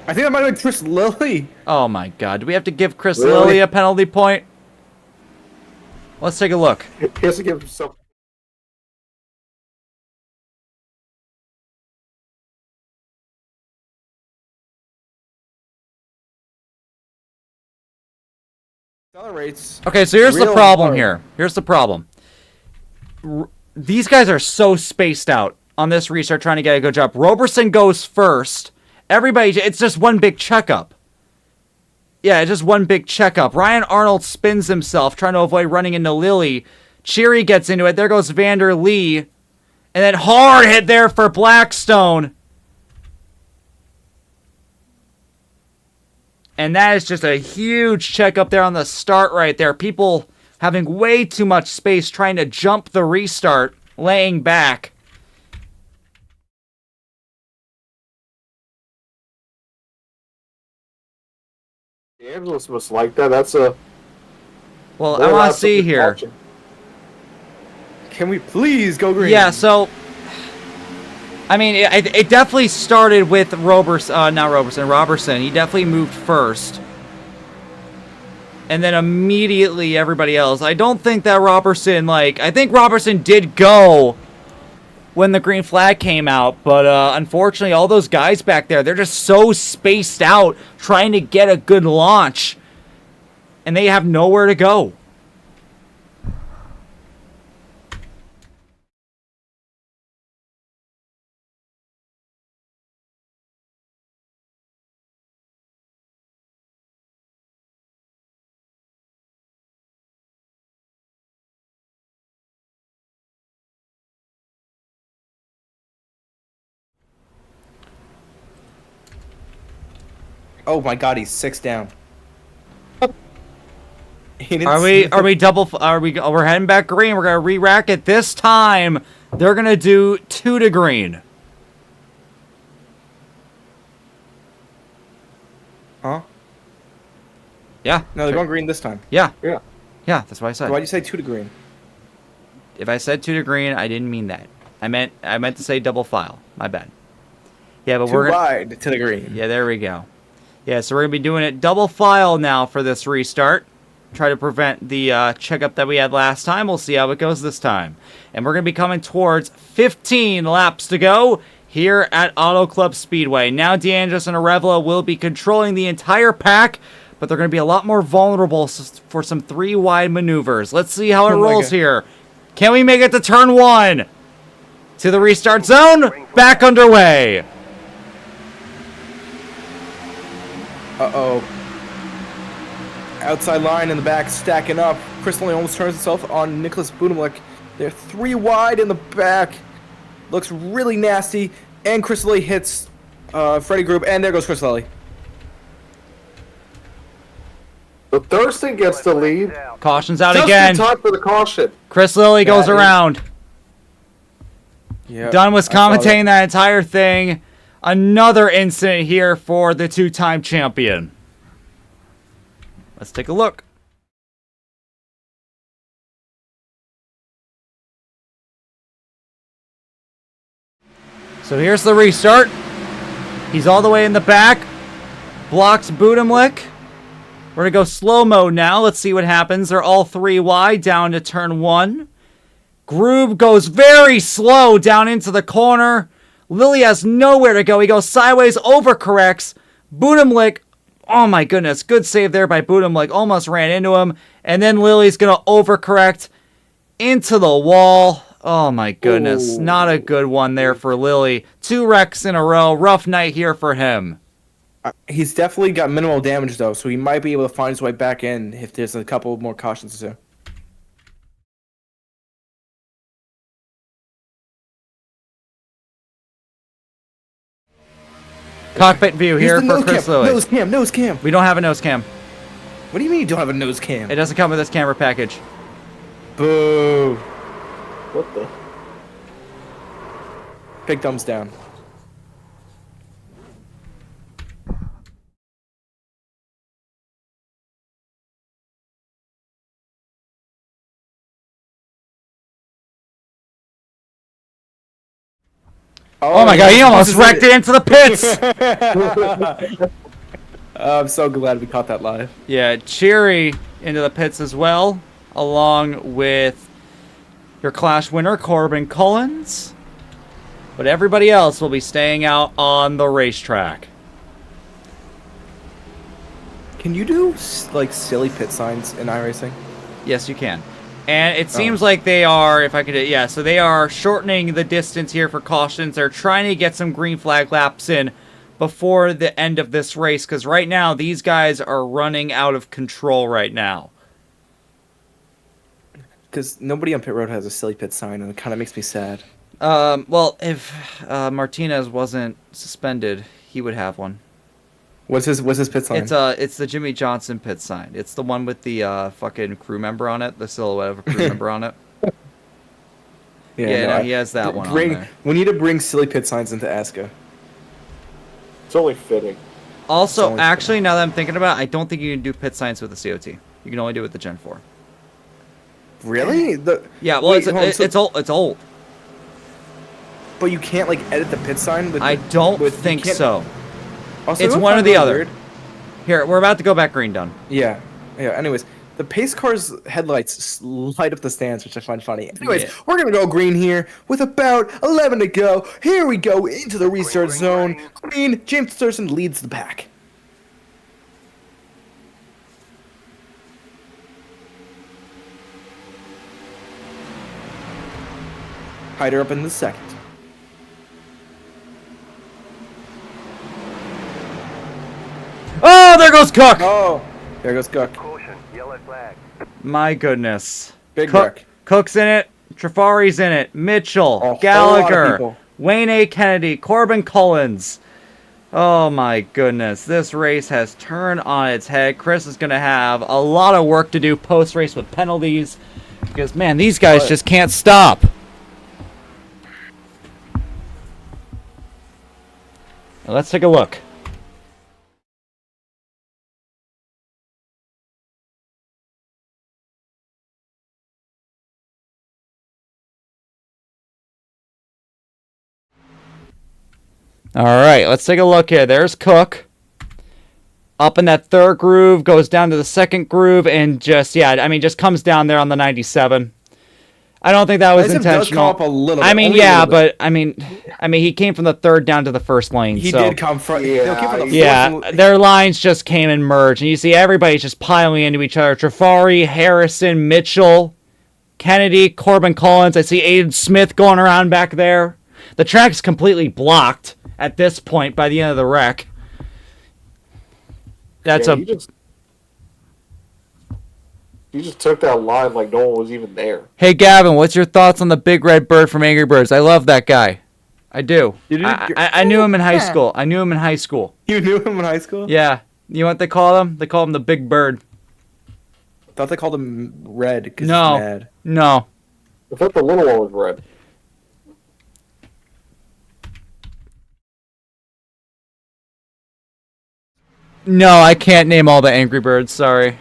I think that might have been Chris Lilly. Oh, my God. Do we have to give Chris Really? Lilly a penalty point? Let's take a look. He has to give himself. Accelerates. Okay, so here's the Real problem hard. here. Here's the problem. These guys are so spaced out on this restart trying to get a good job. Roberson goes first. Everybody, it's just one big checkup. Yeah, it's just one big checkup. Ryan Arnold spins himself trying to avoid running into Lilly. Cheery gets into it. There goes Vander Lee. And then hard hit there for Blackstone. And that is just a huge check up there on the start right there. People having way too much space trying to jump the restart, laying back. DeAngelis must like that. That's a. Well, I want to see here. Can we please go green? Yeah, so I mean, it definitely started with Roberson. He definitely moved first. and then immediately everybody else. I don't think that Robertson, like, I think Robertson did go when the green flag came out, but unfortunately all those guys back there, they're just so spaced out trying to get a good launch, and they have nowhere to go. Oh my God, he's 6 down. We're heading back green. We're gonna re-rack it this time. They're gonna do 2 to green. Huh? Yeah. No, they're going green this time. Yeah. Yeah. Yeah, that's what I said. Why'd you say 2 to green? If I said 2 to green, I didn't mean that. I meant to say double file. My bad. Yeah, but 2 we're wide to the green. Yeah, there we go. Yeah, so we're gonna be doing it double file now for this restart. Try to prevent the checkup that we had last time. We'll see how it goes this time. And we're gonna be coming towards 15 laps to go here at Auto Club Speedway. Now DeAngelis and Arevalo will be controlling the entire pack, but they're gonna be a lot more vulnerable for some 3 wide maneuvers. Let's see how it rolls here. Can we make it to turn 1? To the restart zone. Back underway. Uh-oh. Outside line in the back, stacking up. Chris Lilly almost turns himself on Nicholas Budimlik. They're 3 wide in the back. Looks really nasty. And Chris Lilly hits Freddie Group, and there goes Chris Lilly. So Thirston gets the lead. Caution's out Just again. in time for the caution. Chris Lilly goes Yeah, around. Yeah, Dunn was commentating that entire thing. Another incident here for the 2-time champion. Let's take a look. So here's the restart. He's all the way in the back. Blocks Budimlik. We're going to go slow mode now. Let's see what happens. They're all 3 wide down to turn 1. Groob goes very slow down into the corner. Lilly has nowhere to go. He goes sideways, overcorrects. Budimlik, oh my goodness, good save there by Budimlik. Almost ran into him. And then Lilly's going to overcorrect into the wall. Oh my goodness, not a good one there for Lilly. 2 wrecks in a row. Rough night here for him. He's definitely got minimal damage, though, so he might be able to find his way back in if there's a couple more cautions to do. Cockpit view here for Chris Lilly. Nose cam. We don't have a nose cam. What do you mean you don't have a nose cam? It doesn't come with this camera package. Boo. What the? Big thumbs down. Oh my god, he almost wrecked it into the pits! I'm so glad we caught that live. Yeah, Cheery into the pits as well, along with your Clash winner, Corbin Cullens. But everybody else will be staying out on the racetrack. Can you do, like, silly pit signs in iRacing? Yes, you can. And it seems like they are, if I could, yeah, so they are shortening the distance here for cautions. They're trying to get some green flag laps in before the end of this race, because right now, these guys are running out of control right now. Because nobody on pit road has a silly pit sign, and it kind of makes me sad. Well, if Martinez wasn't suspended, he would have one. What's his pit sign? It's the Jimmy Johnson pit sign. It's the one with the fucking crew member on it, the silhouette of a crew member on it. Yeah, he has that one on there. We need to bring silly pit signs into ASCA. It's only fitting. Also, actually, now that I'm thinking about it, I don't think you can do pit signs with the COT. You can only do it with the Gen 4. Really? Yeah, well, it's old. But you can't, like, edit the pit sign? I don't think so. Also, It's don't one or find the that other. weird? Here, we're about to go back green, done. Yeah. Yeah, anyways, the pace car's headlights light up the stands, which I find funny. Anyways, Yeah. we're going to go green here with about 11 to go. Here we go into the restart zone. Green, James Thurston leads the pack. Haider up in the second. Oh, there goes Cook. Oh, there goes Cook. Caution, yellow flag. My goodness. Big Cook, wreck. Cook's in it. Trifari's in it. Mitchell, A whole lot of Gallagher, people. Wayne A. Kennedy, Corbin Collins. Oh my goodness. This race has turned on its head. Chris is going to have a lot of work to do post-race with penalties. Because, man, these guys just can't stop. Now, let's take a look. All right, let's take a look here. There's Cook. Up in that third groove, goes down to the second groove, and just, yeah, I mean, just comes down there on the 97. I don't think that was Isaac does intentional. come up a little bit, I mean, only a yeah, little bit. but I mean, he came from the third down to the first lane. He so. did come from. Yeah, no, came from the fourth Yeah, and- their lines just came and merged, and you see everybody's just piling into each other. Trifari, Harrison, Mitchell, Kennedy, Corbin Collins. I see Aiden Smith going around back there. The track's completely blocked at this point by the end of the wreck. That's Yeah, you just took that line like no one was even there. Hey, Gavin, what's your thoughts on the big red bird from Angry Birds? I love that guy. I do. I knew him in high school. I knew him in high school. You knew him in high school? Yeah. You know what they call him? They call him the big bird. I thought they called him Red because No. he's mad. No. I thought the little one was red. No, I can't name all the Angry Birds. Sorry.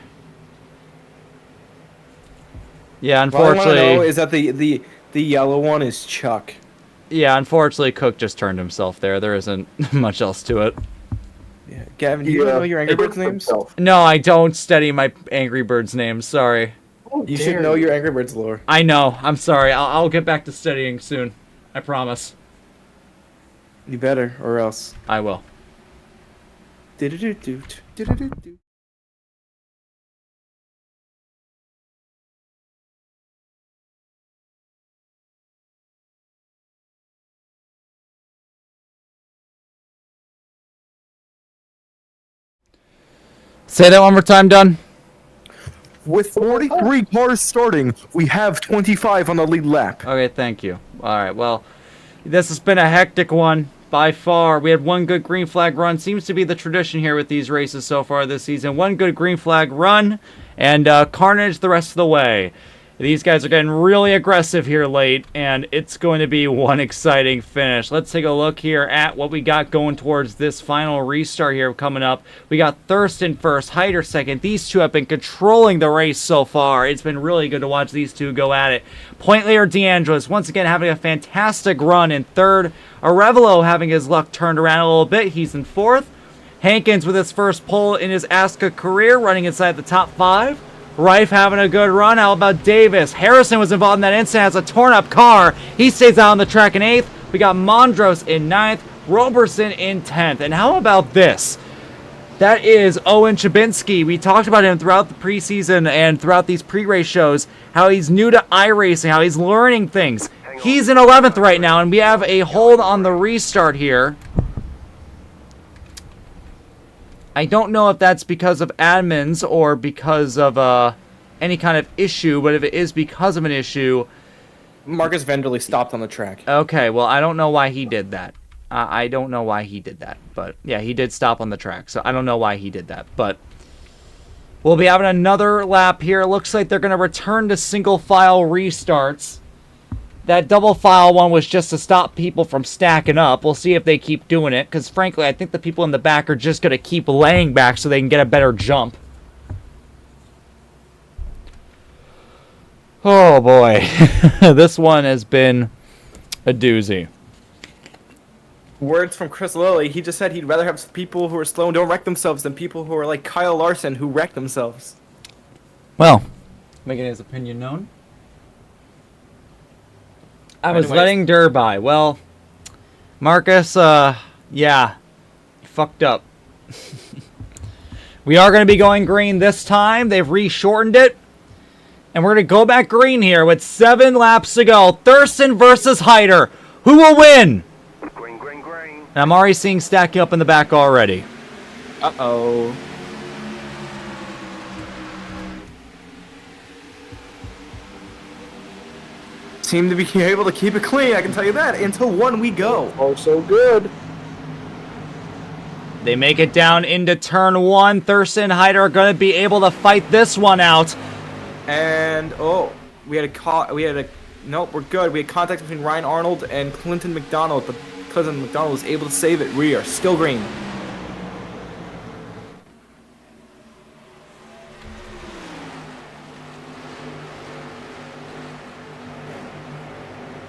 Yeah, All I want to know unfortunately. is that the yellow one is Chuck. Yeah, unfortunately, Cook just turned himself there. There isn't much else to it. Yeah. Gavin, do you know your Angry Birds names? No, I don't study my Angry Birds names. Sorry. You should know your Angry Birds lore. I know. I'm sorry. I'll get back to studying soon. I promise. You better, or else. I will. Do-do-do-do, do-do-do-do. Say that one more time, Dunn. With 43 cars starting, we have 25 on the lead lap. Okay, thank you. All right, well, this has been a hectic one by far. We had one good green flag run. Seems to be the tradition here with these races so far this season. One good green flag run and carnage the rest of the way. These guys are getting really aggressive here late, and it's going to be one exciting finish. Let's take a look here at what we got going towards this final restart here coming up. We got Thirston first, Haider second. These two have been controlling the race so far. It's been really good to watch these two go at it. Point leader DeAngelis, once again, having a fantastic run in third. Arevalo having his luck turned around a little bit. He's in fourth. Hankins with his first pole in his ASCA career, running inside the top 5. Rife having a good run. How about Davis? Harrison was involved in that incident, has a torn up car. He stays out on the track in 8th. We got Mondros in 9th. Roberson in 10th. And how about this? That is Owen Chabinski. We talked about him throughout the preseason and throughout these pre-race shows, how he's new to iRacing, how he's learning things. He's in 11th right now, and we have a hold on the restart here. I don't know if that's because of admins or because of any kind of issue, but if it is because of an issue... Marcus Venderley stopped on the track. Okay, well, I don't know why he did that. I don't know why he did that. But, yeah, he did stop on the track, so I don't know why he did that. But we'll be having another lap here. Looks like they're going to return to single-file restarts. That double-file one was just to stop people from stacking up. We'll see if they keep doing it, because, frankly, I think the people in the back are just going to keep laying back so they can get a better jump. Oh, boy. This one has been a doozy. Words from Chris Lilly. He just said he'd rather have people who are slow and don't wreck themselves than people who are like Kyle Larson who wreck themselves. Well, making his opinion known. I was letting Dur by. Well, Marcus, yeah, you fucked up. We are going to be going green this time. They've re-shortened it. And we're going to go back green here with 7 laps to go. Thirston versus Haider. Who will win? Green, green, green. And I'm already seeing stacking up in the back already. Uh-oh. Seem to be able to keep it clean, I can tell you that, until 1 we go. Oh, so good. They make it down into turn 1. Thirston and Haider are going to be able to fight this one out. And, nope, we're good. We had contact between Ryan Arnold and Clinton McDonald, but Clinton McDonald was able to save it. We are still green.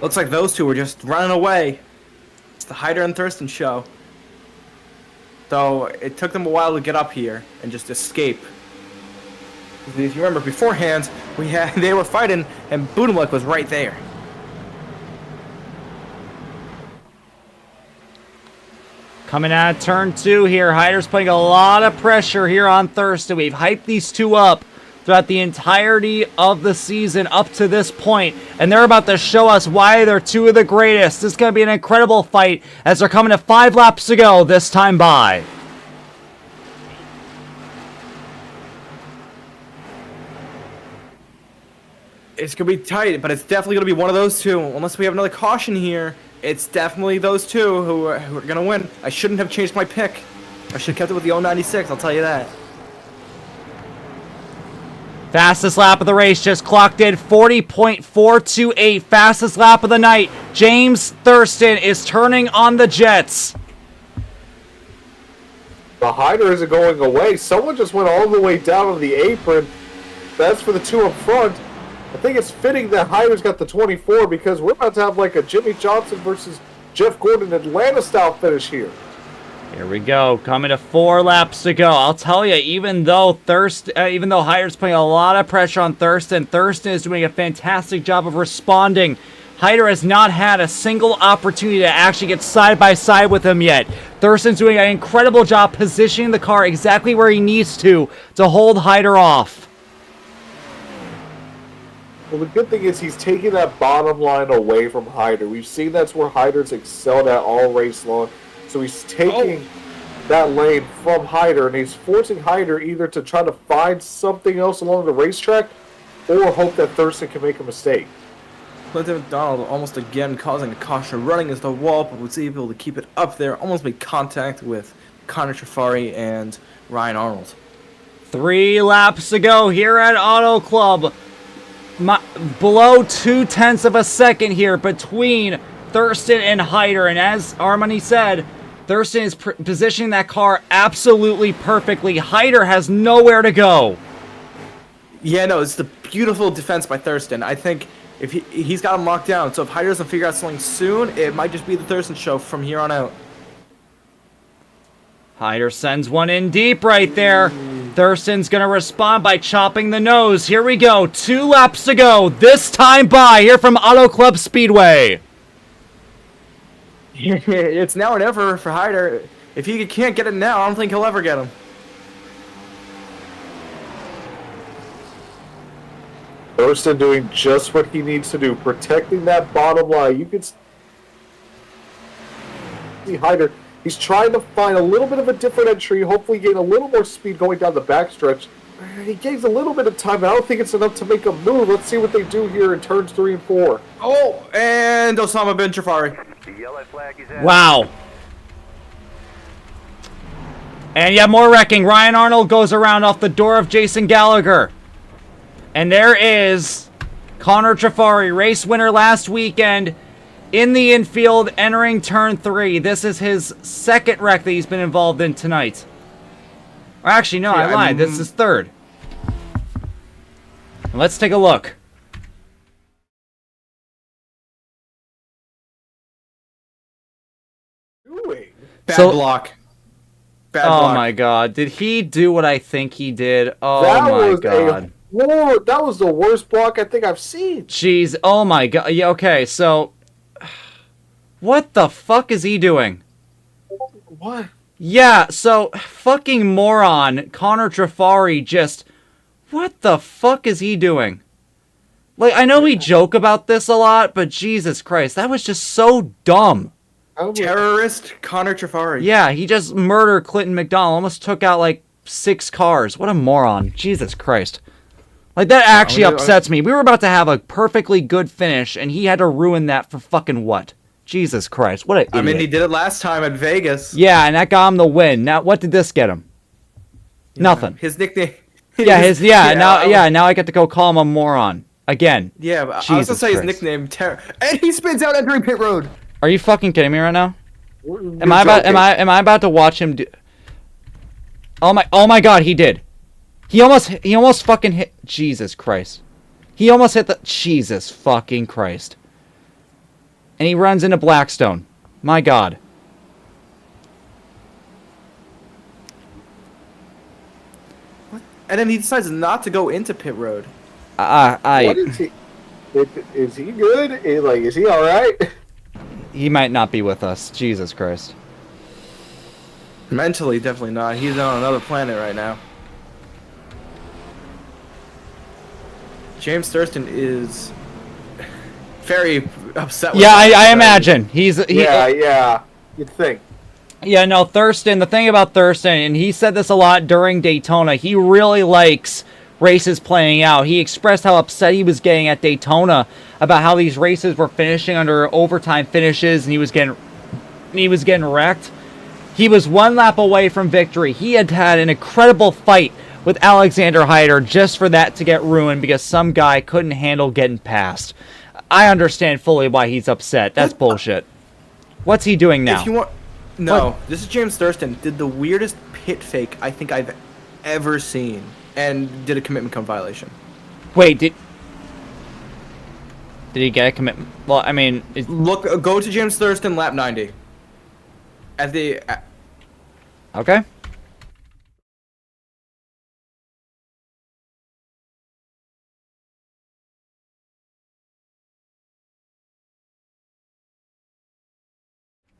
Looks like those two were just running away. It's the Haider and Thirston show. Though it took them a while to get up here and just escape. If you remember beforehand, they were fighting and Budimlik was right there. Coming out of turn 2 here. Haider's putting a lot of pressure here on Thirston. We've hyped these two up throughout the entirety of the season up to this point, and they're about to show us why they're two of the greatest. This is going to be an incredible fight as they're coming to 5 laps to go this time by. It's going to be tight, but it's definitely going to be one of those two. Unless we have another caution here, it's definitely those two who are going to win. I shouldn't have changed my pick. I should have kept it with the 096, I'll tell you that. Fastest lap of the race just clocked in 40.428. Fastest lap of the night. James Thirston is turning on the Jets. The Haider isn't going away. Someone just went all the way down on the apron. That's for the two up front. I think it's fitting that Haider's got the 24 because we're about to have like a Jimmy Johnson versus Jeff Gordon Atlanta style finish here. Here we go, coming to 4 laps to go. I'll tell you, even though Haider's putting a lot of pressure on Thirston, Thirston is doing a fantastic job of responding. Haider has not had a single opportunity to actually get side by side with him yet. Thurston's doing an incredible job positioning the car exactly where he needs to hold Haider off. Well, the good thing is he's taking that bottom line away from Haider. We've seen that's where Haider's excelled at all race long. So he's taking that lane from Haider, and he's forcing Haider either to try to find something else along the racetrack or hope that Thirston can make a mistake. Clinton McDonald almost again causing a caution, running into the wall, but was able to keep it up there, almost made contact with Connor Trafari and Ryan Arnold. 3 laps to go here at Auto Club. Below 0.2 of a second here between Thirston and Haider, and as Armani said, Thirston is positioning that car absolutely perfectly. Haider has nowhere to go. Yeah, no, it's the beautiful defense by Thirston. I think if he's got him locked down, so if Haider doesn't figure out something soon, it might just be the Thirston show from here on out. Haider sends one in deep right there. Thurston's going to respond by chopping the nose. Here we go. 2 laps to go. This time by here from Auto Club Speedway. It's now or never for Haider. If he can't get it now, I don't think he'll ever get him. Thurston doing just what he needs to do, protecting that bottom line. You can see Haider. He's trying to find a little bit of a different entry, hopefully gain a little more speed going down the backstretch. He gains a little bit of time, but I don't think it's enough to make a move. Let's see what they do here in turns 3 and 4. Oh, and Osama bin Jafari. The yellow flag is out. Wow. And yeah, more wrecking. Ryan Arnold goes around off the door of Jason Gallagher. And there is Connor Trafari, race winner last weekend, in the infield, entering turn 3. This is his 2nd wreck that he's been involved in tonight. Or actually, no, I lied. This is 3rd. Let's take a look. Bad So- block. Bad Oh block. my god. Did he do what I think he did? Oh That my was god. Whoa, that was the worst block I think I've seen. Jeez, oh my god. Yeah, okay, so what the fuck is he doing? What? Yeah, so fucking moron Connor Trafari just what the fuck is he doing? Like, I know we joke about this a lot, but Jesus Christ, that was just so dumb. Terrorist Connor Trafari. Yeah, he just murdered Clinton McDonald, almost took out like 6 cars. What a moron. Jesus Christ. Like, that actually upsets me. We were about to have a perfectly good finish, and he had to ruin that for fucking what? Jesus Christ, what an idiot. I mean, he did it last time at Vegas. Yeah, and that got him the win. Now, what did this get him? Yeah. Nothing. His nickname. Now I get to go call him a moron. Again. Yeah, but I was Jesus gonna say his Christ. nickname, and he spins out entering pit road. Are you fucking kidding me right now? Am I about to watch him do? Oh my god, he did. He almost fucking hit. Jesus Christ. He almost hit the. Jesus fucking Christ. And he runs into Blackstone. My god. And then he decides not to go into pit road. What is he? Is he good? Is he all right? He might not be with us. Jesus Christ. Mentally, definitely not. He's on another planet right now. James Thurston is very upset with Yeah, that. I imagine. Yeah. You'd think. Yeah, no, Thurston, the thing about Thurston, and he said this a lot during Daytona, he really likes races playing out. He expressed how upset he was getting at Daytona about how these races were finishing under overtime finishes, and he was getting wrecked. He was 1 lap away from victory. He had an incredible fight with Alexander Haider just for that to get ruined because some guy couldn't handle getting past. I understand fully why he's upset. That's bullshit. What's he doing now? If you want, no, this is James Thurston. Did the weirdest pit fake I think I've ever seen, and did a commitment code violation. Wait, did he get a commitment? Well, I mean, Go to James Thurston lap 90. At the okay.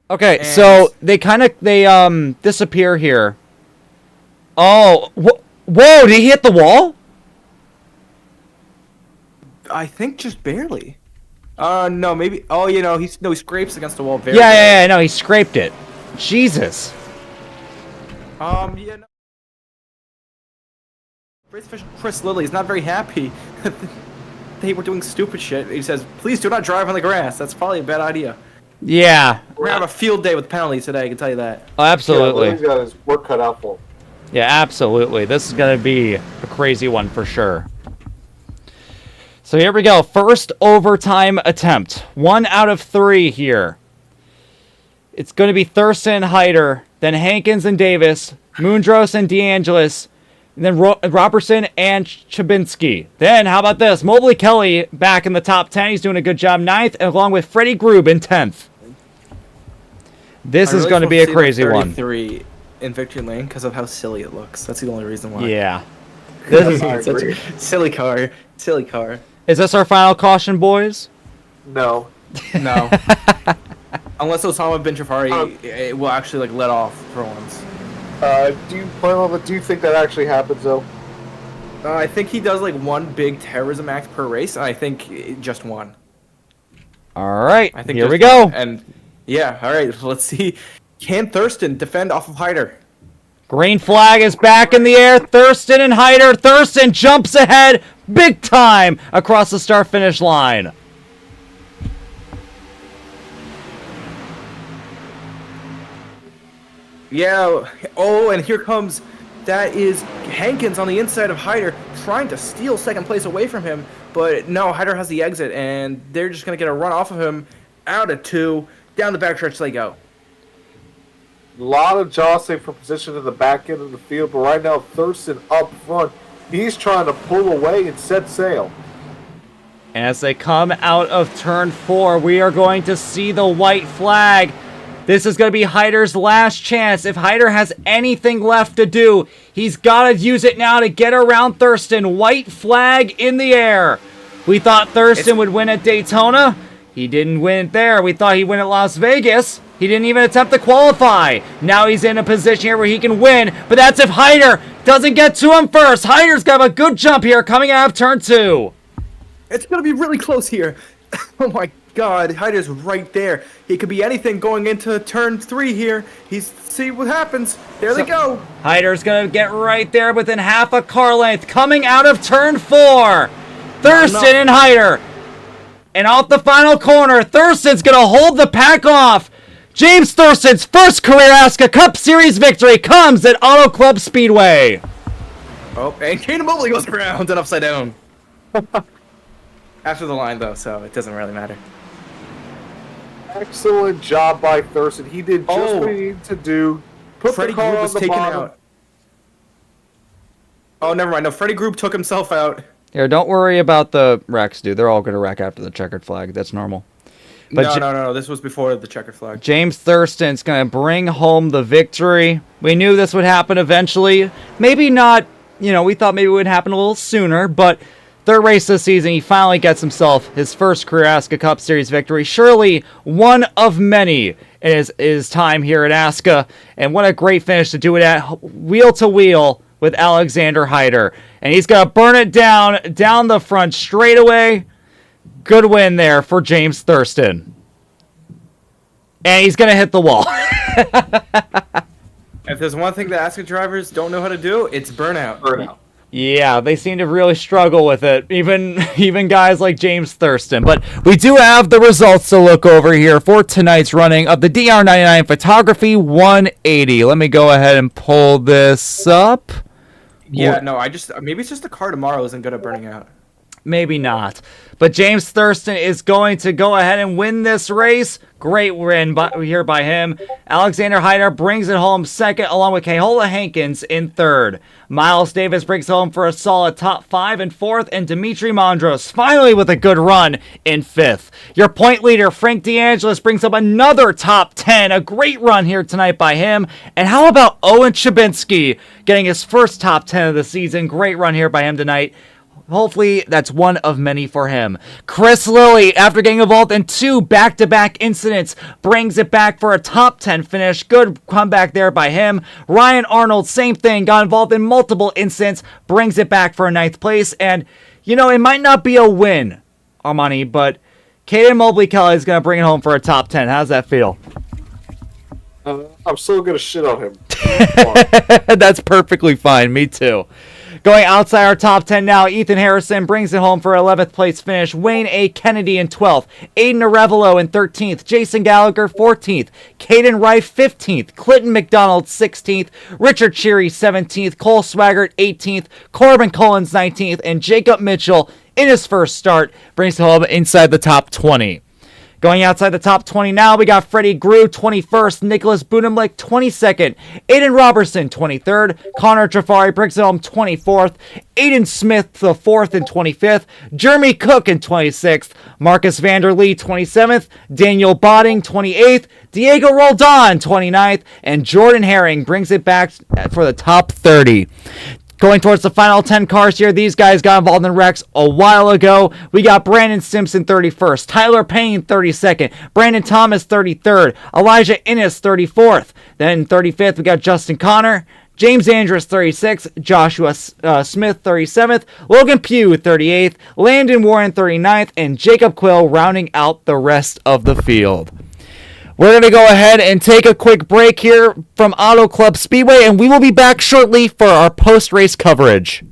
Okay, so they disappear here. Oh, whoa! Did he hit the wall? I think just barely. No, maybe. Oh, he scrapes against the wall very. Yeah, no, he scraped it. Jesus. Yeah. No. Race official Chris Lilly is not very happy. They were doing stupid shit. He says, "Please do not drive on the grass. That's probably a bad idea." Yeah. We're gonna have a field day with penalties today. I can tell you that. Oh, absolutely. He's got his work cut out for him. Yeah, absolutely. This is gonna be a crazy one for sure. So here we go. First overtime attempt. 1 out of 3 here. It's going to be Thurston and Haider, then Hankins and Davis, Moondros and DeAngelis, and then Robertson and Chabinski. Then, how about this? Mobley Kelly back in the top 10. He's doing a good job. 9th, along with Freddie Grube in 10th. This is going to be a crazy one. 33 in victory lane because of how silly it looks. That's the only reason why. Yeah. This is Such a silly car. Silly car. Is this our final caution, boys? No. No. Unless Osama bin Jafari will actually let off for once. Do you think that actually happens though? I think he does one big terrorism act per race, and I think just one. All right. I think here we just go. one. And yeah, all right. Let's see. Can Thurston defend off of Haider? Green flag is back in the air. Thurston and Haider. Thurston jumps ahead big time across the start-finish line. Yeah. Oh, and here comes. That is Hankins on the inside of Haider trying to steal second place away from him. But no, Haider has the exit, and they're just going to get a run off of him. Out of 2. Down the backstretch they go. A lot of jostling for position in the back end of the field, but right now Thurston up front. He's trying to pull away and set sail. As they come out of turn 4, we are going to see the white flag. This is going to be Haider's last chance. If Haider has anything left to do, he's got to use it now to get around Thirston. White flag in the air. We thought Thirston would win at Daytona. He didn't win it there. We thought he'd win at Las Vegas. He didn't even attempt to qualify. Now he's in a position here where he can win, but that's if Haider doesn't get to him first. Haider's got a good jump here coming out of turn 2. It's going to be really close here. Oh my God, Haider's right there. He could be anything going into turn 3 here. See what happens. There they go. Haider's going to get right there within half a car length coming out of turn 4. Thirston and Haider. And off the final corner, Thurston's going to hold the pack off. James Thurston's first career ASCA Cup Series victory comes at Auto Club Speedway. Oh, and Caden Mobley goes around and upside down. After the line, though, so it doesn't really matter. Excellent job by Thurston. He did just what he needed to do. Put Freddie the car Group on was the taken bottom. out. Oh, never mind. No, Freddie Group took himself out. Here, don't worry about the wrecks, dude. They're all going to wreck after the checkered flag. That's normal. But No. This was before the checkered flag. James Thurston's going to bring home the victory. We knew this would happen eventually. Maybe not, we thought maybe it would happen a little sooner, but third race this season, he finally gets himself his first career ASCA Cup Series victory. Surely one of many in his time here at ASCA. And what a great finish to do it at wheel to wheel with Alexander Haider. And he's going to burn it down the front straightaway. Good win there for James Thurston. And he's going to hit the wall. If there's one thing that ASCA drivers don't know how to do, it's burnout. Yeah, they seem to really struggle with it, even guys like James Thurston. But we do have the results to look over here for tonight's running of the DR99 Photography 180. Let me go ahead and pull this up. Yeah, no, maybe it's just the car tomorrow isn't good at burning out. Maybe not. But James Thurston is going to go ahead and win this race. Great win here by him. Alexander Haider brings it home second, along with Kehola Hankins in third. Miles Davis brings it home for a solid top 5 in fourth, and Dimitri Mondros finally with a good run in fifth. Your point leader, Frank DeAngelis, brings up another top 10. A great run here tonight by him. And how about Owen Chabinski getting his first top 10 of the season? Great run here by him tonight. Hopefully, that's one of many for him. Chris Lilly, after getting involved in 2 back-to-back incidents, brings it back for a top 10 finish. Good comeback there by him. Ryan Arnold, same thing, got involved in multiple incidents, brings it back for a 9th place. And, it might not be a win, Armani, but Caden Mobley Kelly is going to bring it home for a top 10. How's that feel? I'm still going to shit on him. That's perfectly fine. Me too. Going outside our top 10 now, Ethan Harrison brings it home for 11th place finish. Wayne A. Kennedy in 12th. Aiden Arevalo in 13th. Jason Gallagher 14th. Caden Rife 15th. Clinton McDonald 16th. Richard Cheery 17th. Cole Swaggart 18th. Corbin Collins 19th. And Jacob Mitchell in his first start brings it home inside the top 20. Going outside the top 20 now, we got Freddie Grew, 21st, Nicholas Budimlik, 22nd, Aiden Robertson, 23rd, Connor Trafari brings it home, 24th, Aiden Smith, the 4th and 25th, Jeremy Cook in 26th, Marcus Vanderlee, 27th, Daniel Botting, 28th, Diego Roldan, 29th, and Jordan Herring brings it back for the top 30. Going towards the final 10 cars here, these guys got involved in wrecks a while ago. We got Brandon Simpson 31st, Tyler Payne 32nd, Brandon Thomas 33rd, Elijah Innes 34th. Then 35th, we got Justin Connor, James Andrus 36th, Joshua Smith 37th, Logan Pugh 38th, Landon Warren 39th, and Jacob Quill rounding out the rest of the field. We're going to go ahead and take a quick break here from Auto Club Speedway, and we will be back shortly for our post-race coverage.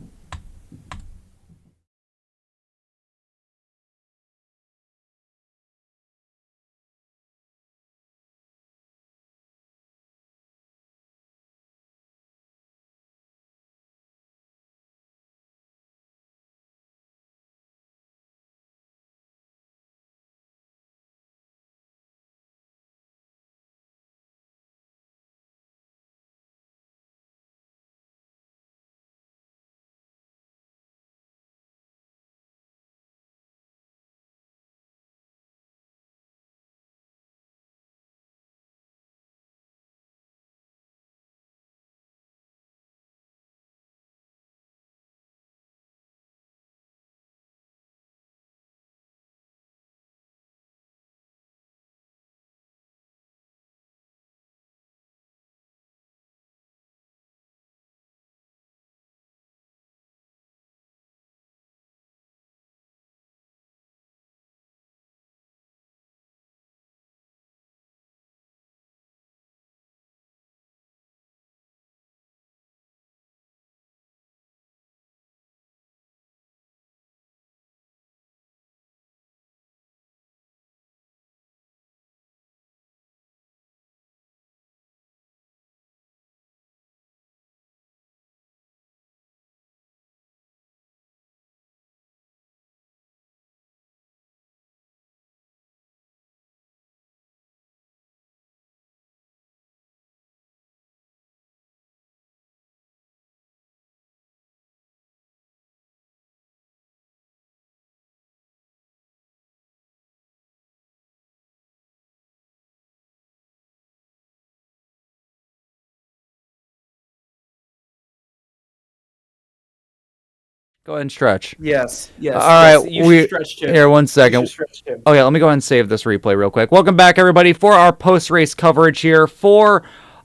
Go ahead and stretch. Yes. All right, You should stretch too. here 1 You second. should stretch too. Okay, let me go ahead and save this replay real quick. Welcome back, everybody, for our post-race coverage here for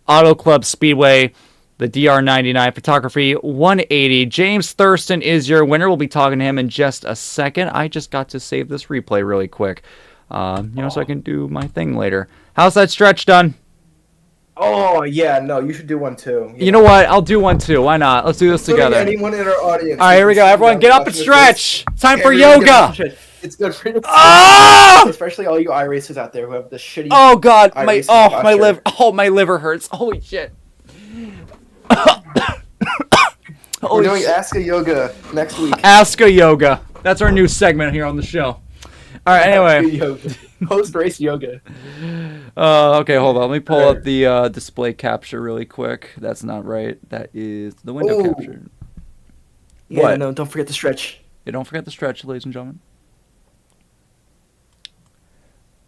Auto Club Speedway, the DR99 Photography 180. James Thirston is your winner. We'll be talking to him in just a second. I just got to save this replay really quick, so I can do my thing later. How's that stretch done? Oh yeah, no, you should do one too. You know what? I'll do one too. Why not? Let's do this together. Anyone in our audience. All right, here we go. Everyone, get up and stretch. It's time for yoga. It's good for you. Ah! Especially all you iRacers out there who have the shitty. Oh God, iRacing my posture. liver. Oh, my liver hurts. Holy shit. We're doing ASCA yoga next week. ASCA Yoga. That's our new segment here on the show. All right, anyway. Post-race yoga. Okay, hold on. Let me pull up the display capture really quick. That's not right. That is the window capture. Yeah, What? no, don't forget to stretch. Yeah, don't forget to stretch, ladies and gentlemen.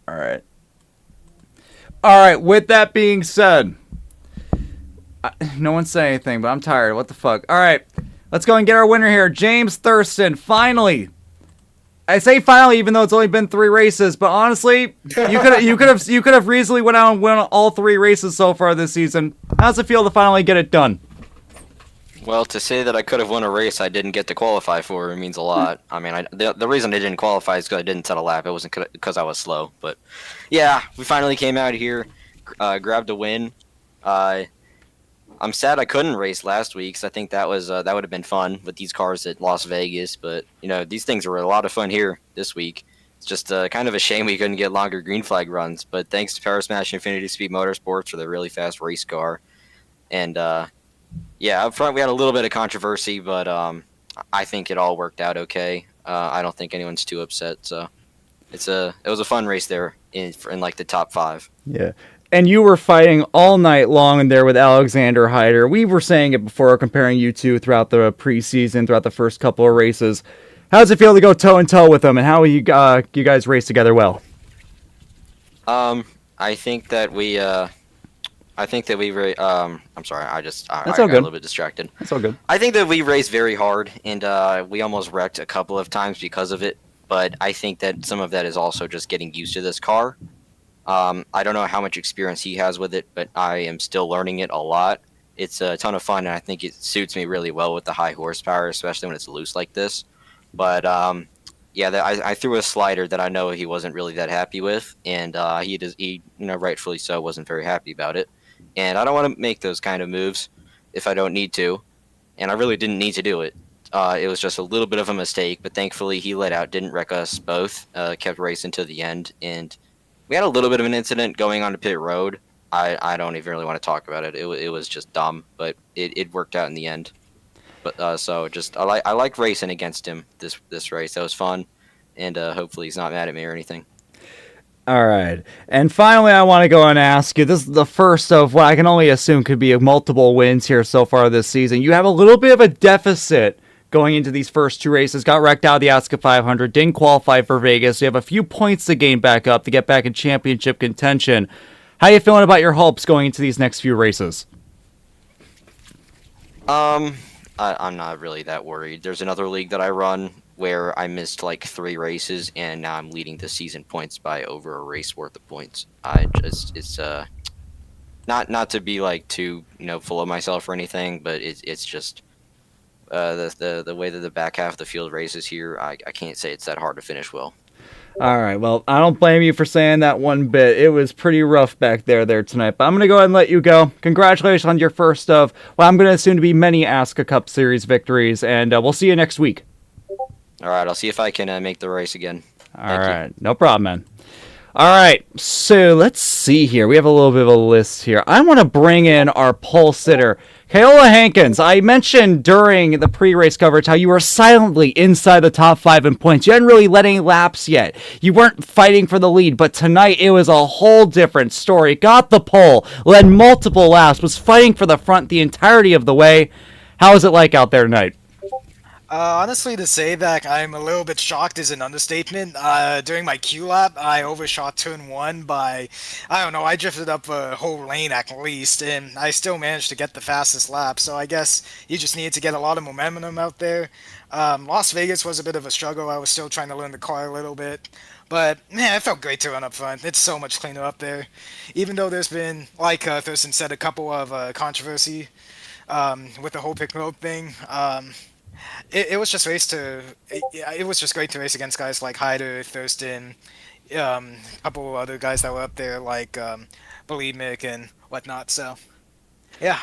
All right. All right, with that being said, no one said anything, but I'm tired. What the fuck? All right, let's go and get our winner here. James Thirston, finally. I say finally, even though it's only been 3 races, but honestly, you could have easily went out and won all 3 races so far this season. How's it feel to finally get it done? Well, to say that I could have won a race I didn't get to qualify for means a lot. I mean, the reason I didn't qualify is because I didn't set a lap. It wasn't because I was slow. But yeah, we finally came out here, grabbed a win. I'm sad I couldn't race last week, because I think that would have been fun with these cars at Las Vegas. But these things were a lot of fun here this week. It's just kind of a shame we couldn't get longer green flag runs. But thanks to Power Smash Infinity Speed Motorsports for their really fast race car, and yeah, up front we had a little bit of controversy, but I think it all worked out okay. I don't think anyone's too upset. So it was a fun race there in like the top 5. Yeah. And you were fighting all night long in there with Alexander Haider. We were saying it before, comparing you two throughout the preseason, throughout the first couple of races. How does it feel to go toe-and-toe with them, and how you guys race together well? I think that we I'm sorry, I got all a good. little bit distracted. That's all good. I think that we raced very hard, and we almost wrecked a couple of times because of it. But I think that some of that is also just getting used to this car. I don't know how much experience he has with it, but I am still learning it a lot. It's a ton of fun, and I think it suits me really well with the high horsepower, especially when it's loose like this. But yeah, I threw a slider that I know he wasn't really that happy with, and he rightfully so wasn't very happy about it. And I don't want to make those kind of moves if I don't need to, and I really didn't need to do it. It was just a little bit of a mistake, but thankfully he let out, didn't wreck us both, kept racing to the end, and we had a little bit of an incident going on to pit road. I don't even really want to talk about it. It was just dumb, but it worked out in the end. But so just I like racing against him this race. That was fun, and hopefully he's not mad at me or anything. All right. And finally, I want to go and ask you, this is the first of what I can only assume could be multiple wins here so far this season. You have a little bit of a deficit going into these first 2 races. Got wrecked out of the ASCA 500, didn't qualify for Vegas. You have a few points to gain back up to get back in championship contention. How are you feeling about your hopes going into these next few races? I'm not really that worried. There's another league that I run where I missed like 3 races, and now I'm leading the season points by over a race worth of points. It's not to be like too full of myself or anything, but it's just the way that the back half of the field races here. I can't say it's that hard to finish well. All right, well, I don't blame you for saying that one bit. It was pretty rough back there tonight, but I'm going to go ahead and let you go. Congratulations on your first of, well, I'm going to assume to be many ASCA Cup Series victories, and we'll see you next week. All right, I'll see if I can make the race again. All right, no problem, man. All right, so let's see here. We have a little bit of a list here. I want to bring in our pole sitter, Kaola Hankins. I mentioned during the pre-race coverage how you were silently inside the top 5 in points. You hadn't really led any laps yet. You weren't fighting for the lead, but tonight it was a whole different story. Got the pole, led multiple laps, was fighting for the front the entirety of the way. How was it like out there tonight? Honestly, to say that I'm a little bit shocked is an understatement. During my Q lap, I overshot turn one by, I don't know, I drifted up a whole lane at least, and I still managed to get the fastest lap. So I guess you just needed to get a lot of momentum out there. Las Vegas was a bit of a struggle. I was still trying to learn the car a little bit. But, man, it felt great to run up front. It's so much cleaner up there. Even though there's been, like Thurston said, a couple of controversy with the whole pick road thing. It was just it was just great to race against guys like Haider, Thurston, a couple of other guys that were up there like Bulimic and whatnot. So yeah.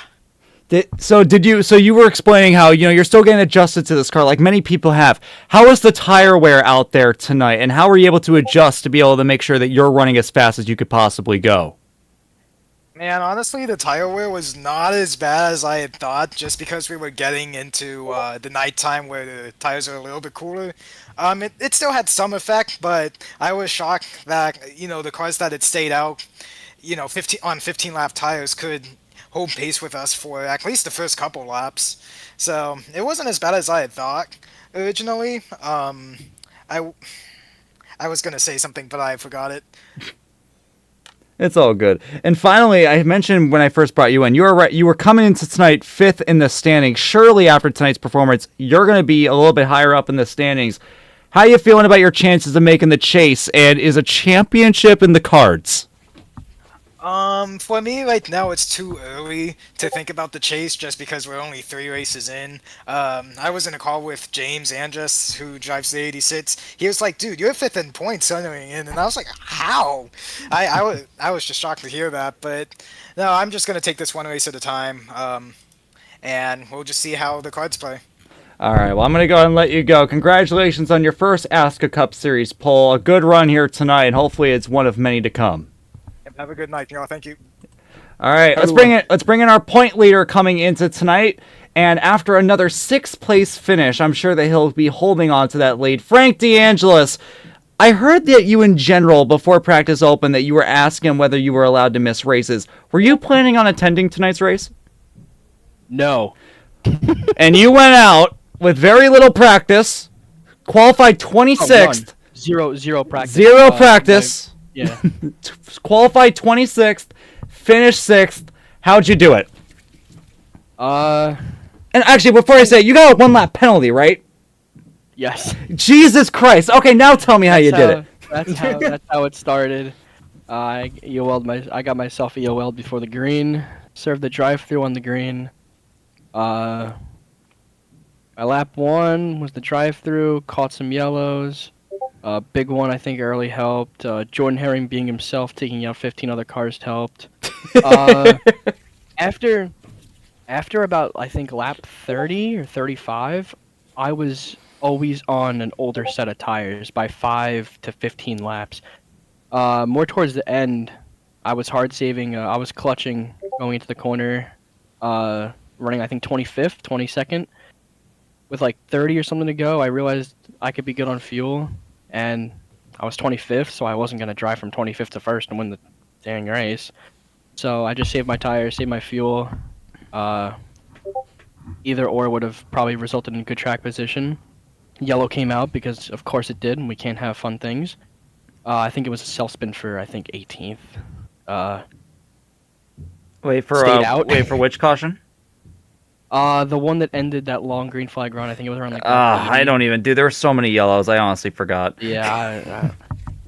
So you were explaining how, you're still getting adjusted to this car like many people have. How is the tire wear out there tonight, and how were you able to adjust to be able to make sure that you're running as fast as you could possibly go? Man, honestly, the tire wear was not as bad as I had thought, just because we were getting into the nighttime where the tires are a little bit cooler. It still had some effect, but I was shocked that, the cars that had stayed out, 15 lap tires could hold pace with us for at least the first couple laps. So it wasn't as bad as I had thought originally. I was gonna say something, but I forgot it. It's all good. And finally, I mentioned when I first brought you in, you were right. You were coming into tonight 5th in the standings. Surely after tonight's performance, you're going to be a little bit higher up in the standings. How are you feeling about your chances of making the chase? And is a championship in the cards? For me right now, it's too early to think about the chase just because we're only 3 races in. I was in a call with James Andrus, who drives the 86. He was like, dude, you're 5th in points entering in. And I was like, how? I was just shocked to hear that. But no, I'm just going to take this one race at a time. And we'll just see how the cards play. All right, well, I'm going to go ahead and let you go. Congratulations on your first ASCA Cup Series pole. A good run here tonight, and hopefully it's one of many to come. Have a good night, y'all. Thank you. All right, let's bring in our point leader coming into tonight. And after another 6th place finish, I'm sure that he'll be holding on to that lead. Frank DeAngelis, I heard that you in general, before practice opened, that you were asking whether you were allowed to miss races. Were you planning on attending tonight's race? No. And you went out with very little practice, qualified 26th. Zero practice. Zero practice. Yeah. Qualified 26th, finished 6th. How'd you do it? And actually, before I say it, you got a 1-lap penalty, right? yes. Jesus Christ. Okay, now tell me how you did it. That's how it started. I got myself EOL'd before the green. Served the drive-through on the green. My lap 1 was the drive-through. Caught some yellows. Big one, I think, early helped. Jordan Herring being himself, taking out 15 other cars helped. After about, I think, lap 30 or 35, I was always on an older set of tires by 5 to 15 laps. More towards the end, I was hard saving. I was clutching going into the corner, running, I think, 25th, 22nd. With like 30 or something to go, I realized I could be good on fuel. And I was 25th, so I wasn't going to drive from 25th to 1st and win the dang race. So I just saved my tires, saved my fuel. Either or would have probably resulted in good track position. Yellow came out because, of course, it did, and we can't have fun things. I think it was a self-spin for, I think, 18th. Wait for which caution? The one that ended that long green flag run, I think it was around like... I don't even... Dude, there were so many yellows, I honestly forgot. Yeah,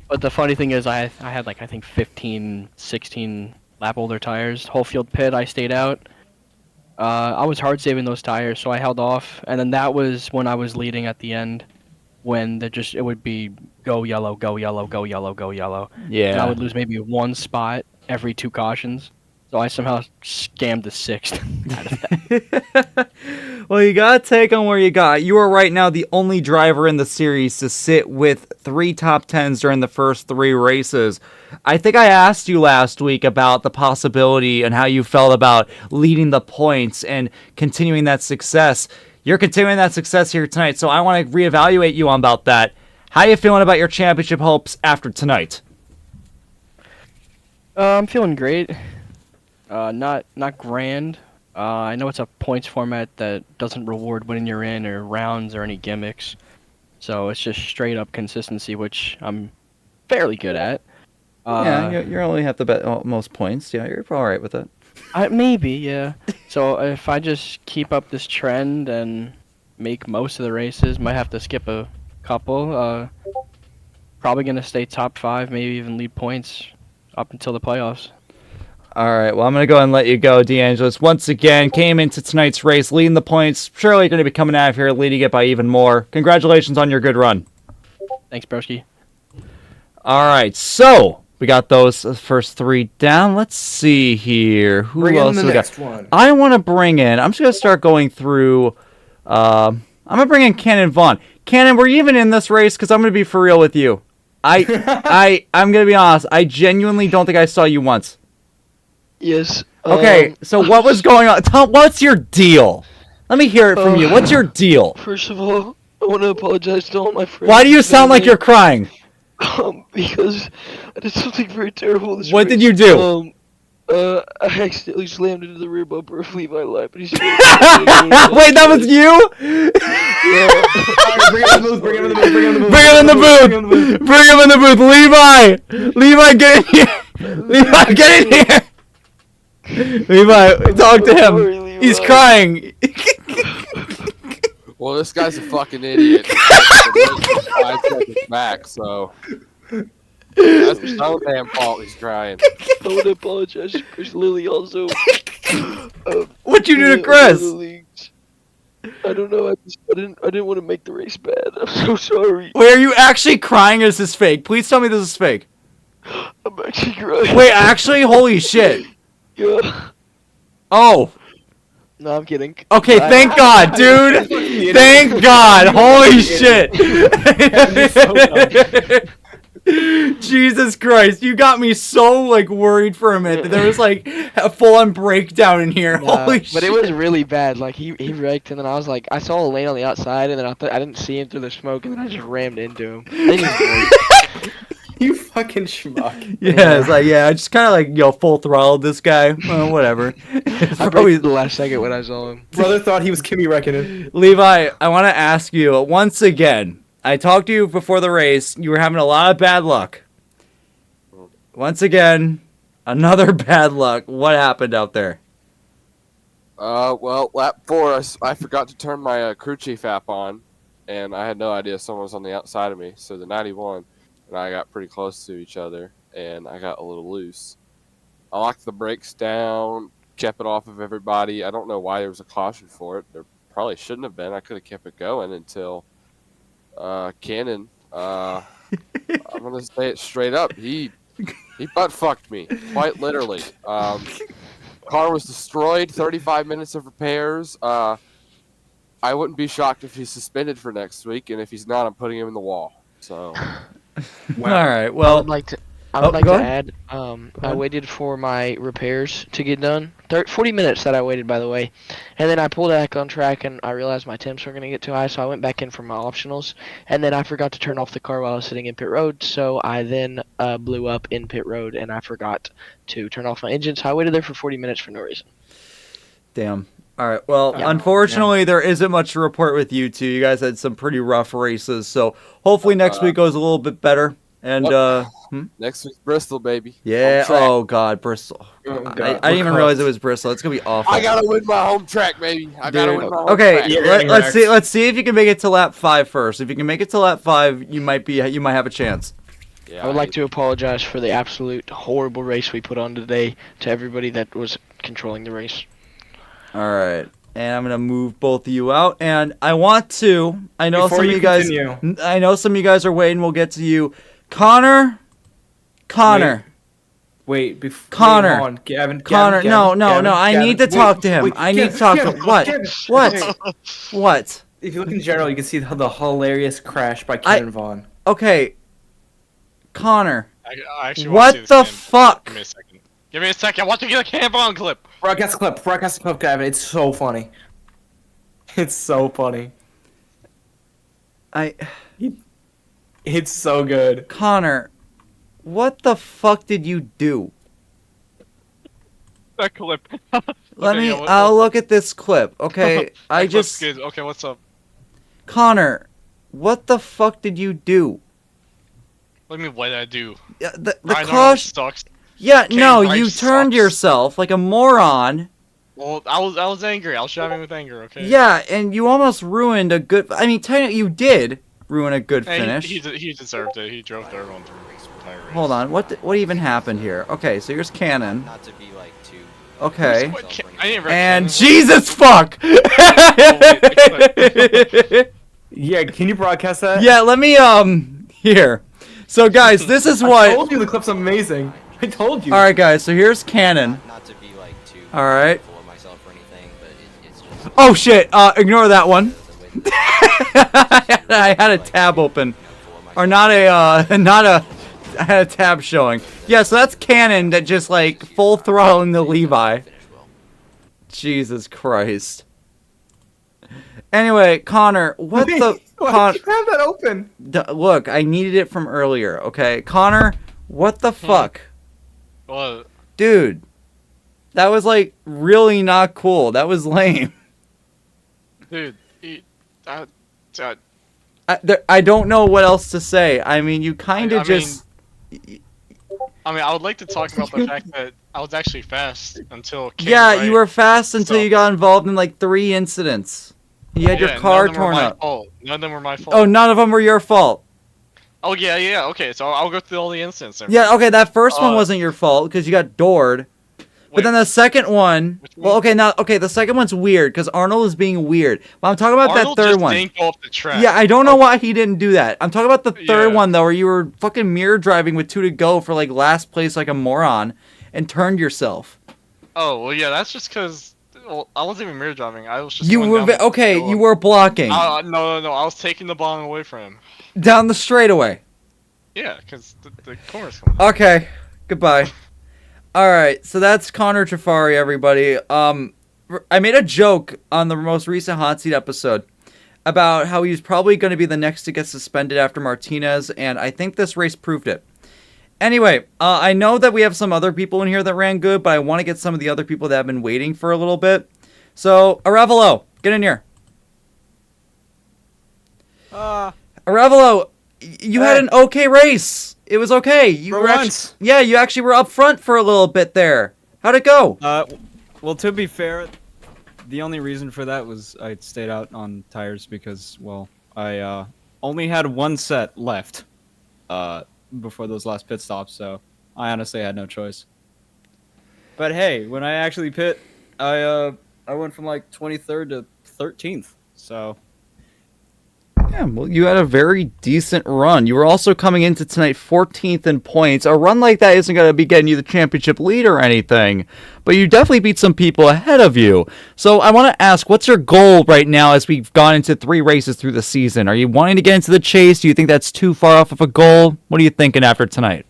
but the funny thing is, I had like, I think 15, 16 lap older tires. Whole field pit, I stayed out. I was hard saving those tires, so I held off. And then that was when I was leading at the end, when it would be go yellow, go yellow, go yellow, go yellow. Yeah. And I would lose maybe 1 spot every 2 cautions. So I somehow scammed the 6th out of that. Well, you gotta take on where you got. You are right now the only driver in the series to sit with 3 top 10s during the first 3 races. I think I asked you last week about the possibility and how you felt about leading the points and continuing that success. You're continuing that success here tonight, so I want to reevaluate you on about that. How are you feeling about your championship hopes after tonight? I'm feeling great. Not grand. I know it's a points format that doesn't reward winning you're in or rounds or any gimmicks. So it's just straight up consistency, which I'm fairly good at. Yeah, you only have to bet most points. Yeah, you're all right with it. Maybe, yeah. So if I just keep up this trend and make most of the races, might have to skip a couple. Probably gonna stay top 5, maybe even lead points up until the playoffs. All right, well, I'm going to go ahead and let you go, DeAngelis. Once again, came into tonight's race leading the points. Surely going to be coming out of here leading it by even more. Congratulations on your good run. Thanks, broski. All right, so we got those first 3 down. Let's see here. Who Bring in else the we next got? one. I want to bring in, I'm just going to start going through, I'm going to bring in Cannon Vaughn. Cannon, were you even in this race? Because I'm going to be for real with you. I'm going to be honest. I genuinely don't think I saw you once. Yes. Okay, so what was going on? What's your deal? Let me hear it from you. What's your deal? First of all, I want to apologize to all my friends. Why do you sound like you're crying? Because I did something very terrible this What race. did you do? I accidentally slammed into the rear bumper of Levi Light, but he's. Wait, that was you? Bring him in the booth. Bring him in the booth. Bring him in the booth. Bring him in the booth. Bring him in the booth. Levi, get in here. Levi, get in here. Levi, talk to him. Sorry, Levi. He's crying. Well, this guy's a fucking idiot. 5 seconds back, so that's his own damn fault. He's crying. I want to apologize to Chris Lilly also. What'd you do to Chris? I don't know. I didn't want to make the race bad. I'm so sorry. Wait, are you actually crying or is this fake? Please tell me this is fake. I'm actually crying. Wait, actually? Holy shit. Yeah. Oh. No, I'm kidding. Okay, thank God, dude. Thank God. Holy shit. Jesus Christ, you got me so like worried for a minute. There was like a full-on breakdown in here. Holy shit. But it was really bad. Like he wrecked, and then I was like, I saw a lane on the outside, and then I didn't see him through the smoke, and then I just rammed into him. You fucking schmuck. Yeah, it's like, I just kind of like, full throttled this guy. Well, whatever. It's I probably braked the last second when I saw him. Brother thought he was Kimmy Räikkönen. Levi, I want to ask you once again. I talked to you before the race. You were having a lot of bad luck. Once again, another bad luck. What happened out there? Well, lap 4, I forgot to turn my crew chief app on, and I had no idea someone was on the outside of me. So the 91 and I got pretty close to each other, and I got a little loose. I locked the brakes down, kept it off of everybody. I don't know why there was a caution for it. There probably shouldn't have been. I could have kept it going until Cannon. I'm gonna say it straight up. He butt fucked me, quite literally. Car was destroyed. 35 minutes of repairs. I wouldn't be shocked if he's suspended for next week, and if he's not, I'm putting him in the wall. So. All right. Well, I would like to go add. I waited for my repairs to get done. 40 minutes that I waited, by the way, and then I pulled back on track, and I realized my temps were gonna get too high, so I went back in for my optionals, and then I forgot to turn off the car while I was sitting in pit road, so I then blew up in pit road, and I forgot to turn off my engine, so I waited there for 40 minutes for no reason. damn. All right. Well, Yeah. unfortunately, there isn't much to report with you two. You guys had some pretty rough races, so hopefully next week goes a little bit better. And Next week's Bristol, baby. yeah. Home track. Oh God, Bristol. Oh, God. I didn't even realize it was Bristol. It's gonna be awful. I gotta win my home track, baby. I gotta Dude. win my home Okay, track. Yeah. let's see if you can make it to lap 5 first. If you can make it to lap 5, you might have a chance. Yeah, I would like to apologize for the absolute horrible race we put on today to everybody that was controlling the race. All right. And I'm gonna move both of you out. And I want to. I know Before some of you you guys. continue. I know some of you guys are waiting. We'll get to you, Connor. Wait, before Connor. Gavin. Connor. No. I need to talk to him. Wait, I need to Gavin, talk to Gavin, him. What? Gavin. What? What? If you look in general, you can see the hilarious crash by Cannon Vaughn. Okay. Connor. I actually want to What see the this game. fuck? Give me a second. Give me a second. I want to get a Cannonball clip. Broadcast the clip, Gavin. It's so funny. It's so funny. It's so good. Connor. What the fuck did you do? that clip. Let Okay, me. yeah, I'll look at this clip. Okay, I That clip's just. good. Okay, what's up? Connor, what the fuck did you do? What do you mean, what did I do? Yeah, the Ryan Arnold caution. sucks. Yeah, Kane no, Rice you turned sucks. yourself like a moron. Well, I was angry. I was shouting with anger. Okay. Yeah, and you almost ruined a good. I mean, technically, you did ruin a good Hey, finish. he deserved it. He drove third on through his entire race. Hold on, what even happened here? Okay, so here's Cannon. Not to be like too. Okay, What, I didn't wreck and Cannon. Jesus fuck. Yeah, can you broadcast that? Yeah, let me here. So guys, this is I what. told you the clip's amazing. I told you. All right, guys. So here's Cannon. Not to be like too. All right. Full of myself or anything, but it's just. Oh shit! Ignore that one. I had a tab open, or not a I had a tab showing. Yeah, so that's Cannon that just like full throttle into Levi. Jesus Christ. Anyway, Connor, what the? Why did you have that open? Look, I needed it from earlier. Okay, Connor, what the fuck, What? dude? That was like really not cool. That was lame. Dude, I don't know what else to say. I mean, you kind of just. I mean, I would like to talk about the fact that I was actually fast until. Kane Yeah, Wright. you were fast until So- you got involved in like 3 incidents. You had your Yeah, car none of them were torn my up. fault. None of them were my fault. Oh, none of them were your fault. Oh yeah. Okay, so I'll go through all the incidents. Then. Yeah, okay, that first one Uh, wasn't your fault because you got doored. But Wait, then the second one, which well, one? okay, the second one's weird because Arnold is being weird. But I'm talking about Arnold that third just one. didn't go off the track. Yeah, I don't know why he didn't do that. I'm talking about the third Yeah. one though, where you were fucking mirror driving with 2 to go for like last place like a moron and turned yourself. Oh well, yeah. That's just because. Well, I wasn't even mirror driving. I was just. You going were down the okay. hill. You were blocking No. I was taking the ball away from him. down the straightaway. Yeah, because the corner's coming. Okay, goodbye. All right, so that's Connor Jafari, everybody. I made a joke on the most recent Hot Seat episode about how he's probably going to be the next to get suspended after Martinez, and I think this race proved it. Anyway, I know that we have some other people in here that ran good, but I want to get some of the other people that have been waiting for a little bit. So, Arevalo, get in here. Arevalo, you had an okay race. It was okay. You For were once. yeah, you actually were up front for a little bit there. How'd it go? Well, to be fair, the only reason for that was I stayed out on tires because, well, I only had 1 set left before those last pit stops, so I honestly had no choice. But hey, when I actually pit, I went from like 23rd to 13th, so... Yeah, well, you had a very decent run. You were also coming into tonight 14th in points. A run like that isn't going to be getting you the championship lead or anything, but you definitely beat some people ahead of you. So I want to ask, what's your goal right now as we've gone into 3 races through the season? Are you wanting to get into the chase? Do you think that's too far off of a goal? What are you thinking after tonight?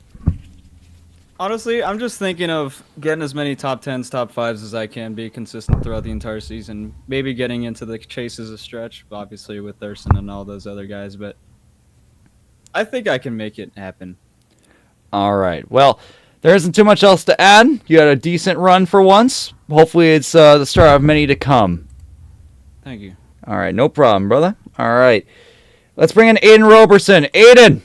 Honestly, I'm just thinking of getting as many top 10s, top 5s as I can, be consistent throughout the entire season. Maybe getting into the chase is a stretch, obviously with Thurston and all those other guys, but I think I can make it happen. All right. Well, there isn't too much else to add. You had a decent run for once. Hopefully it's the start of many to come. Thank you. All right. No problem, brother. All right. Let's bring in Aiden Roberson. Aiden,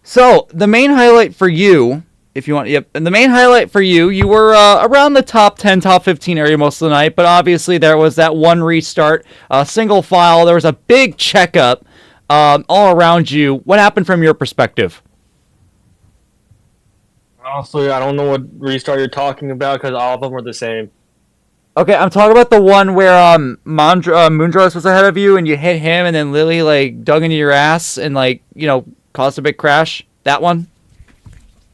so the main highlight for you, if you want, and the main highlight for you, you were around the top 10, top 15 area most of the night, but obviously there was that one restart, single file. There was a big checkup all around you. What happened from your perspective? Honestly, I don't know what restart you're talking about because all of them were the same. Okay, I'm talking about the one where Moondros was ahead of you and you hit him and then Lily like dug into your ass and like, caused a big crash. That one?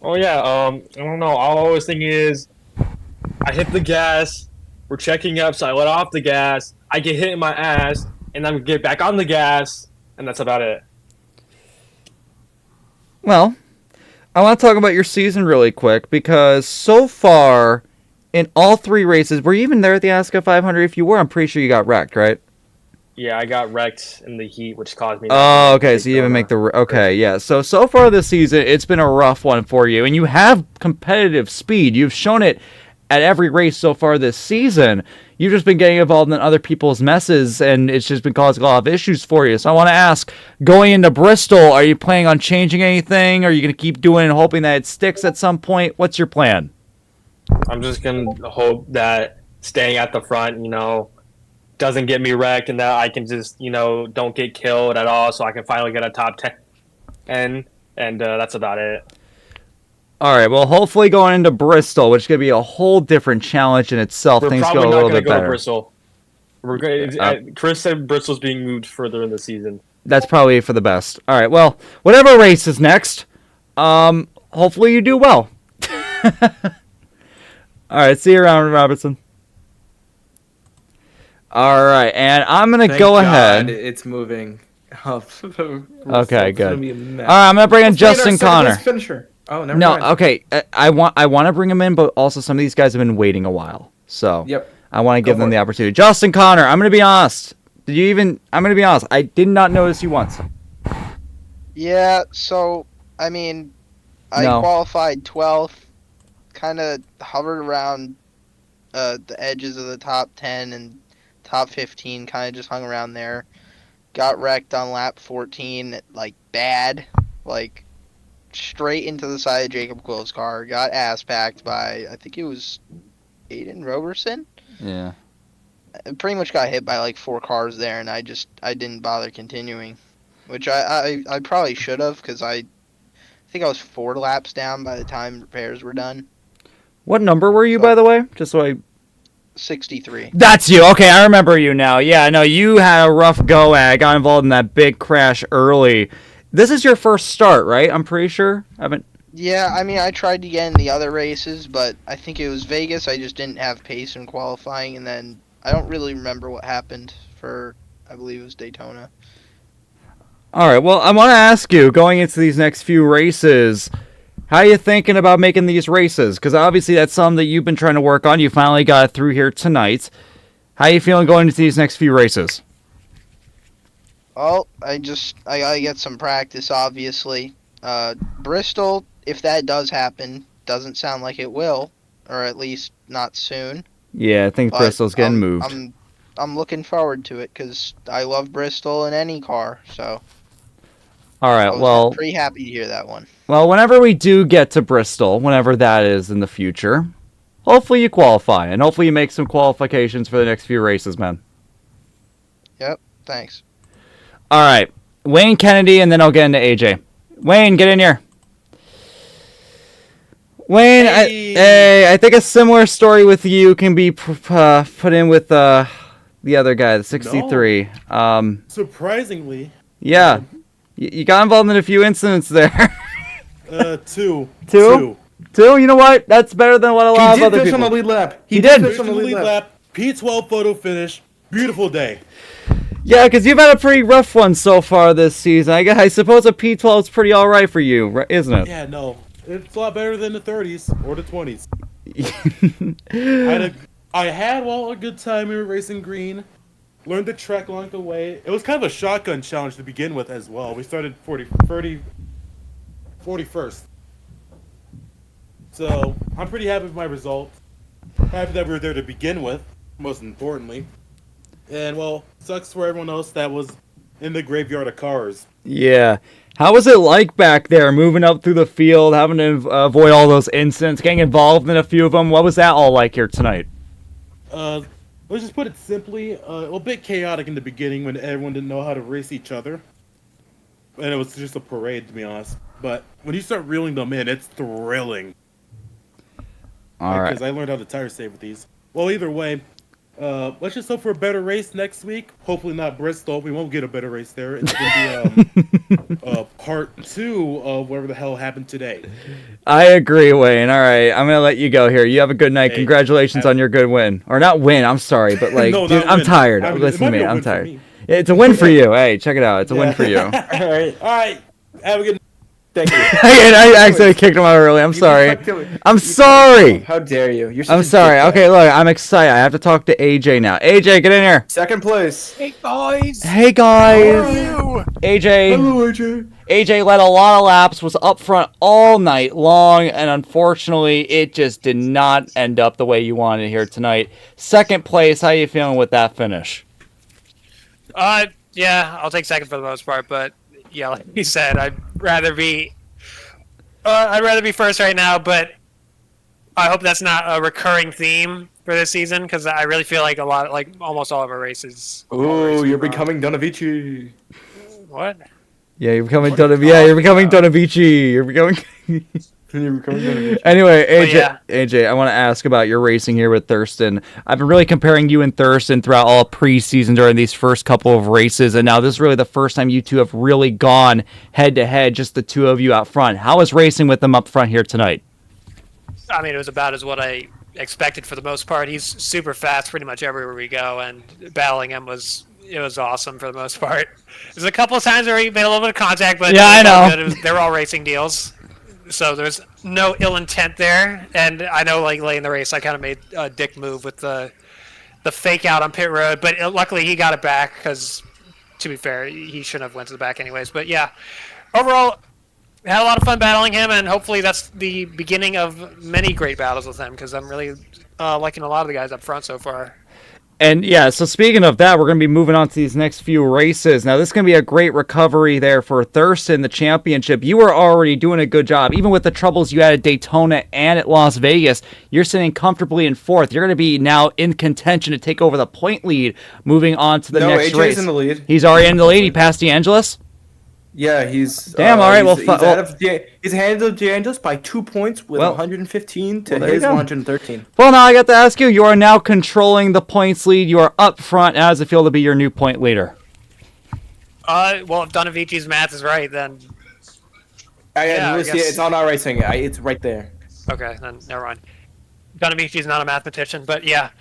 Oh yeah, I don't know. All I was thinking is, I hit the gas. We're checking up, so I let off the gas. I get hit in my ass, and then get back on the gas, and that's about it. Well, I want to talk about your season really quick because so far in all 3 races, were you even there at the ASCA 500? If you were, I'm pretty sure you got wrecked, right? Yeah, I got wrecked in the heat, which caused me. Oh, okay. So you even make the okay, yeah. So far this season, it's been a rough one for you, and you have competitive speed. You've shown it at every race so far this season. You've just been getting involved in other people's messes, and it's just been causing a lot of issues for you. So I want to ask, going into Bristol, are you planning on changing anything? Are you going to keep doing it and hoping that it sticks at some point? What's your plan? I'm just gonna hope that staying at the front, doesn't get me wrecked, and that I can just, don't get killed at all, so I can finally get a top 10, and that's about it. All right, well, hopefully going into Bristol, which is going to be a whole different challenge in itself, We're things probably go a not little going to bit go to better. Bristol. We're going. Chris said Bristol's being moved further in the season. That's probably for the best. All right, well, whatever race is next, hopefully you do well. All right, see you around, Robertson. All right, and I'm going to go ahead. It's moving up. Okay, good. All right, I'm going to bring in Justin Connor. Finisher. Oh, never No, mind. okay. I want to bring him in, but also some of these guys have been waiting a while. So Yep. I want to give them the opportunity. Justin Connor, I'm going to be honest. I'm going to be honest. I did not notice you once. Yeah, so, I mean, I No. qualified 12th, kind of hovered around the edges of the top 10 and top 15, kind of just hung around there. Got wrecked on lap 14, like, bad, like, straight into the side of Jacob Quill's car. Got ass-packed by, I think it was Aiden Roberson? Yeah. I pretty much got hit by, like, 4 cars there, and I didn't bother continuing. Which I probably should have, because I think I was 4 laps down by the time repairs were done. What number were you, by the way? Just so I... 63. That's you. Okay, I remember you now. Yeah, no, you had a rough go at it. Got involved in that big crash early. This is your first start, right? I'm pretty sure. Yeah, I mean, I tried to get in the other races, but I think it was Vegas. I just didn't have pace in qualifying, and then I don't really remember what happened for, I believe it was Daytona. All right, well, I want to ask you, going into these next few races, how are you thinking about making these races? Because obviously that's something that you've been trying to work on. You finally got it through here tonight. How are you feeling going into these next few races? Well, I gotta get some practice, obviously. Bristol, if that does happen, doesn't sound like it will, or at least not soon. Yeah, I think But Bristol's getting moved. I'm looking forward to it, because I love Bristol in any car, so... All right, well... pretty happy to hear that one. Well, whenever we do get to Bristol, whenever that is in the future, hopefully you qualify, and hopefully you make some qualifications for the next few races, man. Yep, thanks. All right, Wayne Kennedy, and then I'll get into AJ. Wayne, get in here. Wayne, I think a similar story with you can be put in with the other guy, the 63. No. Surprisingly. Yeah. You got involved in a few incidents there. Two. Two? You know what? That's better than what a lot of other people. He did finish on the lead lap. He did. Finished on the lead lap. P12 photo finish. Beautiful day. Yeah, because you've had a pretty rough one so far this season. I suppose a P12 is pretty all right for you, isn't it? Yeah, no. It's a lot better than the 30s or the 20s. I had a good time in racing green. Learned the track along the way. It was kind of a shotgun challenge to begin with as well. We started 41st. So, I'm pretty happy with my result. Happy that we were there to begin with, most importantly. And, well, sucks for everyone else that was in the graveyard of cars. Yeah. How was it like back there, moving up through the field, having to avoid all those incidents, getting involved in a few of them? What was that all like here tonight? Let's just put it simply, a bit chaotic in the beginning when everyone didn't know how to race each other. And it was just a parade, to be honest. But when you start reeling them in, it's thrilling. All right. Because I learned how to tire save with these. Well, either way, let's just hope for a better race next week. Hopefully not Bristol. We won't get a better race there. It's going to be part 2 of whatever the hell happened today. I agree, Wayne. All right, I'm going to let you go here. You have a good night. Hey, Congratulations on your good win. Or not win, I'm sorry, but like, No, dude, not I'm win. tired. I mean, Listen it to might me, be a I'm win for tired. me. It's a win for you. Hey, check it out. It's a win for you. All right. Have a good night. Thank you. I accidentally kicked him out early. I'm sorry. I'm sorry. How dare you? You're such I'm a sorry. dickbag. Okay, look, I'm excited. I have to talk to AJ now. AJ, get in here. Second place. Hey guys. Hey guys. You. AJ. Hello, AJ. AJ led a lot of laps, was up front all night long, and unfortunately, it just did not end up the way you wanted here tonight. Second place, how you feeling with that finish? Yeah, I'll take second for the most part, but yeah, like you said, I'd rather be first right now, but I hope that's not a recurring theme for this season because I really feel like almost all of our races. Ooh, you're becoming Donavici. What? Yeah, you're becoming Donavici. Yeah, you're becoming Donavici. You're becoming. Anyway, AJ, I want to ask about your racing here with Thurston. I've been really comparing you and Thurston throughout all preseason during these first couple of races, and now this is really the first time you two have really gone head-to-head, just the two of you out front. How was racing with them up front here tonight? I mean, it was about as what I expected for the most part. He's super fast pretty much everywhere we go, and battling him was awesome for the most part. There's a couple of times where he made a little bit of contact, but yeah, I know. They were all racing deals. So there's no ill intent there, and I know like late in the race I kind of made a dick move with the fake out on pit road, but luckily he got it back because, to be fair, he shouldn't have went to the back anyways. But yeah, overall, had a lot of fun battling him, and hopefully that's the beginning of many great battles with him because I'm really liking a lot of the guys up front so far. And yeah, so speaking of that, we're going to be moving on to these next few races. Now, this is going to be a great recovery there for Thurston, the championship. You were already doing a good job. Even with the troubles you had at Daytona and at Las Vegas, you're sitting comfortably in fourth. You're going to be now in contention to take over the point lead moving on to the next AJ's race. in the lead. He's already in the lead. He passed DeAngelis? Yeah, he's... Damn, all right. He's handled DeAngelis by 2 points with 115 to his 113. Well, now I got to ask you, you are now controlling the points lead. You are up front. How does it feel to be your new point leader? Well, if Donavici's math is right, then... I guess. It's on our racing. It's right there. Okay, then never mind. Donavici's not a mathematician, but yeah.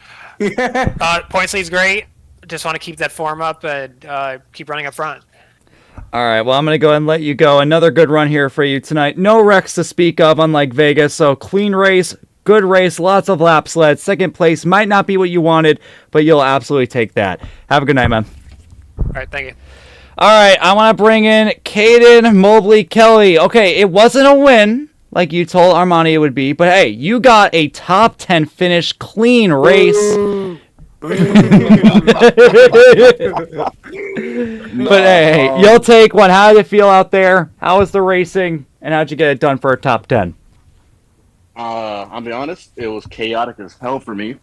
Points lead's great. Just want to keep that form up and keep running up front. All right, well, I'm going to go ahead and let you go. Another good run here for you tonight. No wrecks to speak of, unlike Vegas. So clean race, good race, lots of laps led. Second place might not be what you wanted, but you'll absolutely take that. Have a good night, man. All right, thank you. All right, I want to bring in Caden Mobley Kelly. Okay, it wasn't a win like you told Armani it would be, but hey, you got a top 10 finish, clean race. But hey, you'll take one. How did it feel out there? How was the racing? And how'd you get it done for a top 10? I'll be honest, it was chaotic as hell for me.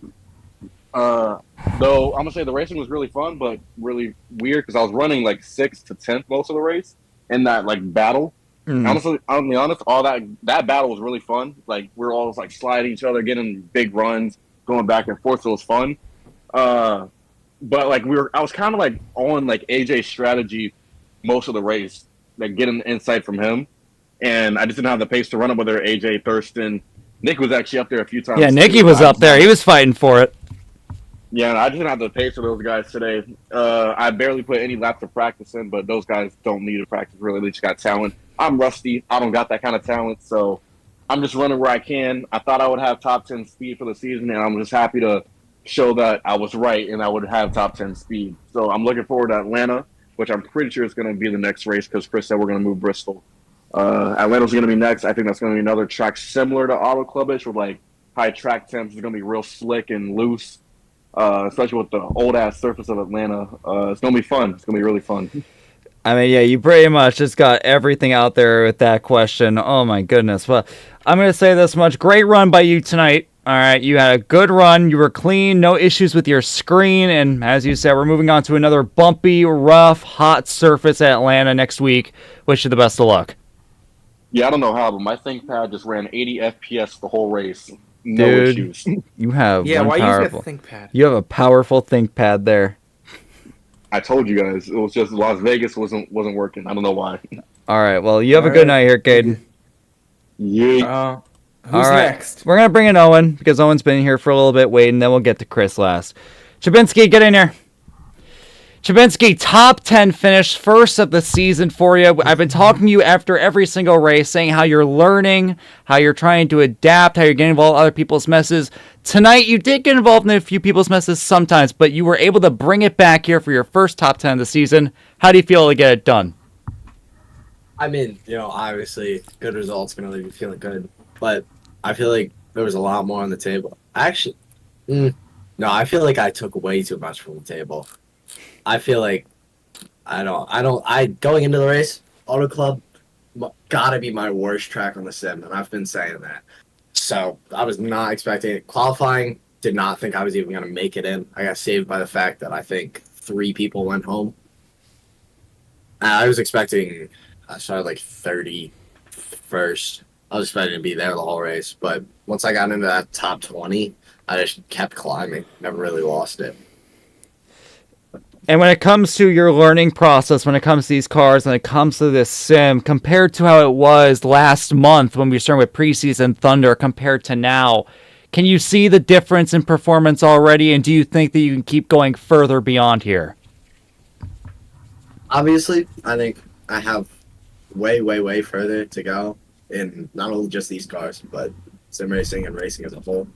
Though I'm gonna say the racing was really fun, but really weird because I was running like 6th to 10th most of the race in that like battle. Honestly, I'll be honest, all that battle was really fun. Like we're all like sliding each other, getting big runs, going back and forth. So it was fun. But like I was kind of like on like AJ's strategy most of the race, like getting the insight from him, and I just didn't have the pace to run up with her. AJ, Thurston, Nick was actually up there a few times. Yeah, Nicky was up there. He was fighting for it. Yeah, I just didn't have the pace for those guys today. I barely put any laps of practice in, but those guys don't need to practice really. They just got talent. I'm rusty. I don't got that kind of talent, so I'm just running where I can. I thought I would have top 10 speed for the season, and I'm just happy to show that I was right and I would have top 10 speed. So I'm looking forward to Atlanta, which I'm pretty sure is going to be the next race because Chris said we're going to move Bristol. Atlanta's going to be next. I think that's going to be another track similar to Auto Clubbish with like high track temps. It's going to be real slick and loose, especially with the old-ass surface of Atlanta. It's going to be fun. It's going to be really fun. I mean, yeah, you pretty much just got everything out there with that question. Oh, my goodness. Well, I'm going to say this much. Great run by you tonight. All right, you had a good run. You were clean, no issues with your screen. And as you said, we're moving on to another bumpy, rough, hot surface at Atlanta next week. Wish you the best of luck. Yeah, I don't know how, but my ThinkPad just ran 80 FPS the whole race. No Dude, issues. You have why powerful. use a ThinkPad? You have a powerful ThinkPad there. I told you guys, it was just Las Vegas wasn't working. I don't know why. All right, well, you have a good night here, Caden. Yeah. Who's next? We're going to bring in Owen, because Owen's been here for a little bit waiting, then we'll get to Chris last. Chabinski, get in here. Chabinski, top 10 finish, first of the season for you. I've been talking to you after every single race, saying how you're learning, how you're trying to adapt, how you're getting involved in other people's messes. Tonight, you did get involved in a few people's messes sometimes, but you were able to bring it back here for your first top 10 of the season. How do you feel to get it done? I mean, obviously, good results going to leave you feeling good, but I feel like there was a lot more on the table. Actually, no, I feel like I took way too much from the table. I feel like going into the race, Auto Club gotta be my worst track on the sim, and I've been saying that. So I was not expecting it. Qualifying, did not think I was even gonna make it in. I got saved by the fact that I think 3 people went home. I was expecting, I started like 31st. I was expecting to be there the whole race, but once I got into that top 20, I just kept climbing. Never really lost it. And when it comes to your learning process, when it comes to these cars, when it comes to this sim, compared to how it was last month when we started with preseason Thunder, compared to now, can you see the difference in performance already? And do you think that you can keep going further beyond here? Obviously, I think I have way, way, way further to go in not only just these cars, but sim racing and racing as a whole.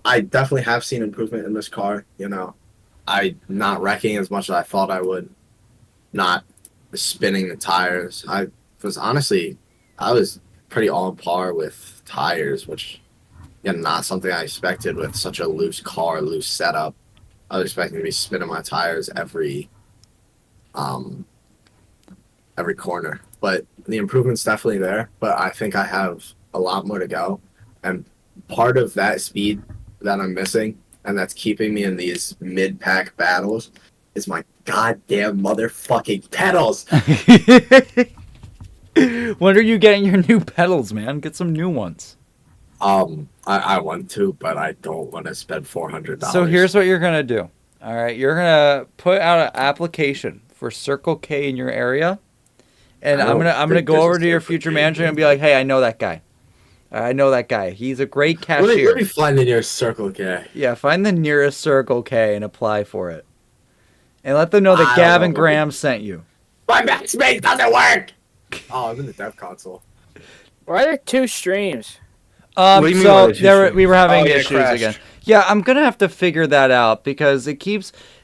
I definitely have seen improvement in this car. I not wrecking as much as I thought I would, not spinning the tires. I was pretty on par with tires, which not something I expected with such a loose car, loose setup. I was expecting to be spinning my tires every corner. But the improvement's definitely there, but I think I have a lot more to go. And part of that speed that I'm missing and that's keeping me in these mid-pack battles is my goddamn motherfucking pedals. When are you getting your new pedals, man? Get some new ones. I want to, but I don't want to spend $400. So here's what you're gonna do. All right, you're gonna put out an application for Circle K in your area, and I'm gonna go over to your future manager and be like, hey, I know that guy. He's a great cashier. Let me find the nearest Circle K. Yeah, find the nearest Circle K and apply for it. And let them know that Gavin Graham sent you. My backspace doesn't work! Oh, I'm in the dev console. Why are there 2 streams? So we were having issues again. Yeah, I'm gonna have to figure that out because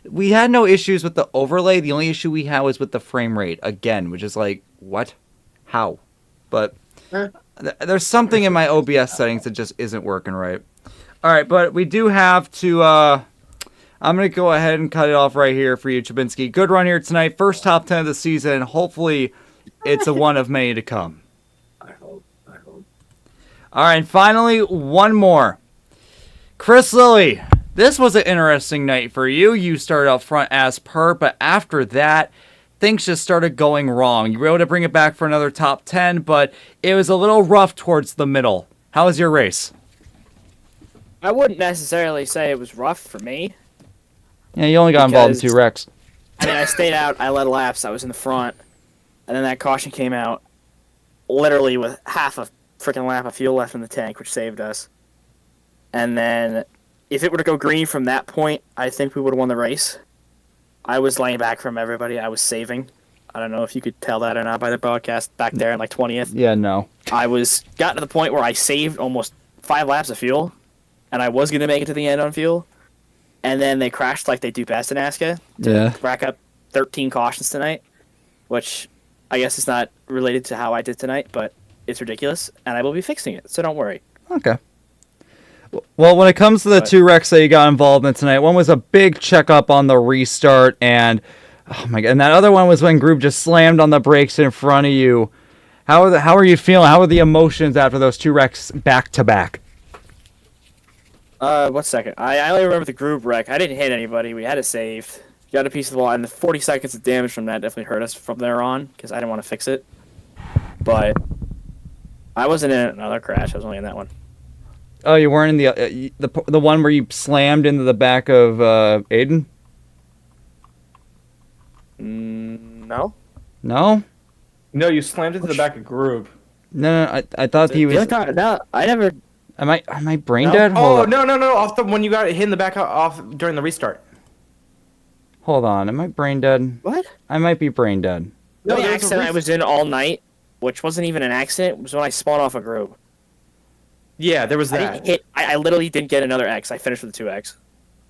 we had no issues with the overlay. The only issue we had was with the frame rate again, which is like, what? How? But there's something in my OBS settings that just isn't working right. All right, but we do have to. I'm gonna go ahead and cut it off right here for you, Chabinski. Good run here tonight. First top 10 of the season. Hopefully, it's a one of many to come. I hope. All right, and finally, one more. Chris Lilly, this was an interesting night for you. You started out front as per, but after that, things just started going wrong. You were able to bring it back for another top 10, but it was a little rough towards the middle. How was your race? I wouldn't necessarily say it was rough for me. Yeah, you only got involved in 2 wrecks. I mean, I stayed out, I led laps, I was in the front, and then that caution came out literally with half a freaking lap of fuel left in the tank, which saved us. And then if it were to go green from that point, I think we would have won the race. I was laying back from everybody. I was saving. I don't know if you could tell that or not by the broadcast back there in like 20th. Yeah, no. I got to the point where I saved almost 5 laps of fuel, and I was going to make it to the end on fuel. And then they crashed like they do best in ASCA to rack up 13 cautions tonight, which I guess is not related to how I did tonight, but it's ridiculous, and I will be fixing it, so don't worry. Okay. Well, when it comes to the 2 wrecks that you got involved in tonight, one was a big checkup on the restart, and oh my god, and that other one was when Group just slammed on the brakes in front of you. How are you feeling? How are the emotions after those 2 wrecks back to back? 1 second. I only remember the Group wreck. I didn't hit anybody. We had it saved. Got a piece of the wall, and the 40 seconds of damage from that definitely hurt us from there on because I didn't want to fix it. But I wasn't in another crash. I was only in that one. Oh, you weren't in the one where you slammed into the back of Aiden? No. No? No, you slammed into the back of Group. No, I thought he was... No, I never... Am I brain dead? Oh, no, off the when you got hit in the back off during the restart. Hold on, am I brain dead? What? I might be brain dead. The only accident I was in all night, which wasn't even an accident, was when I spawned off a group. Yeah, there was I that. didn't hit. I literally didn't get another X. I finished with a 2X.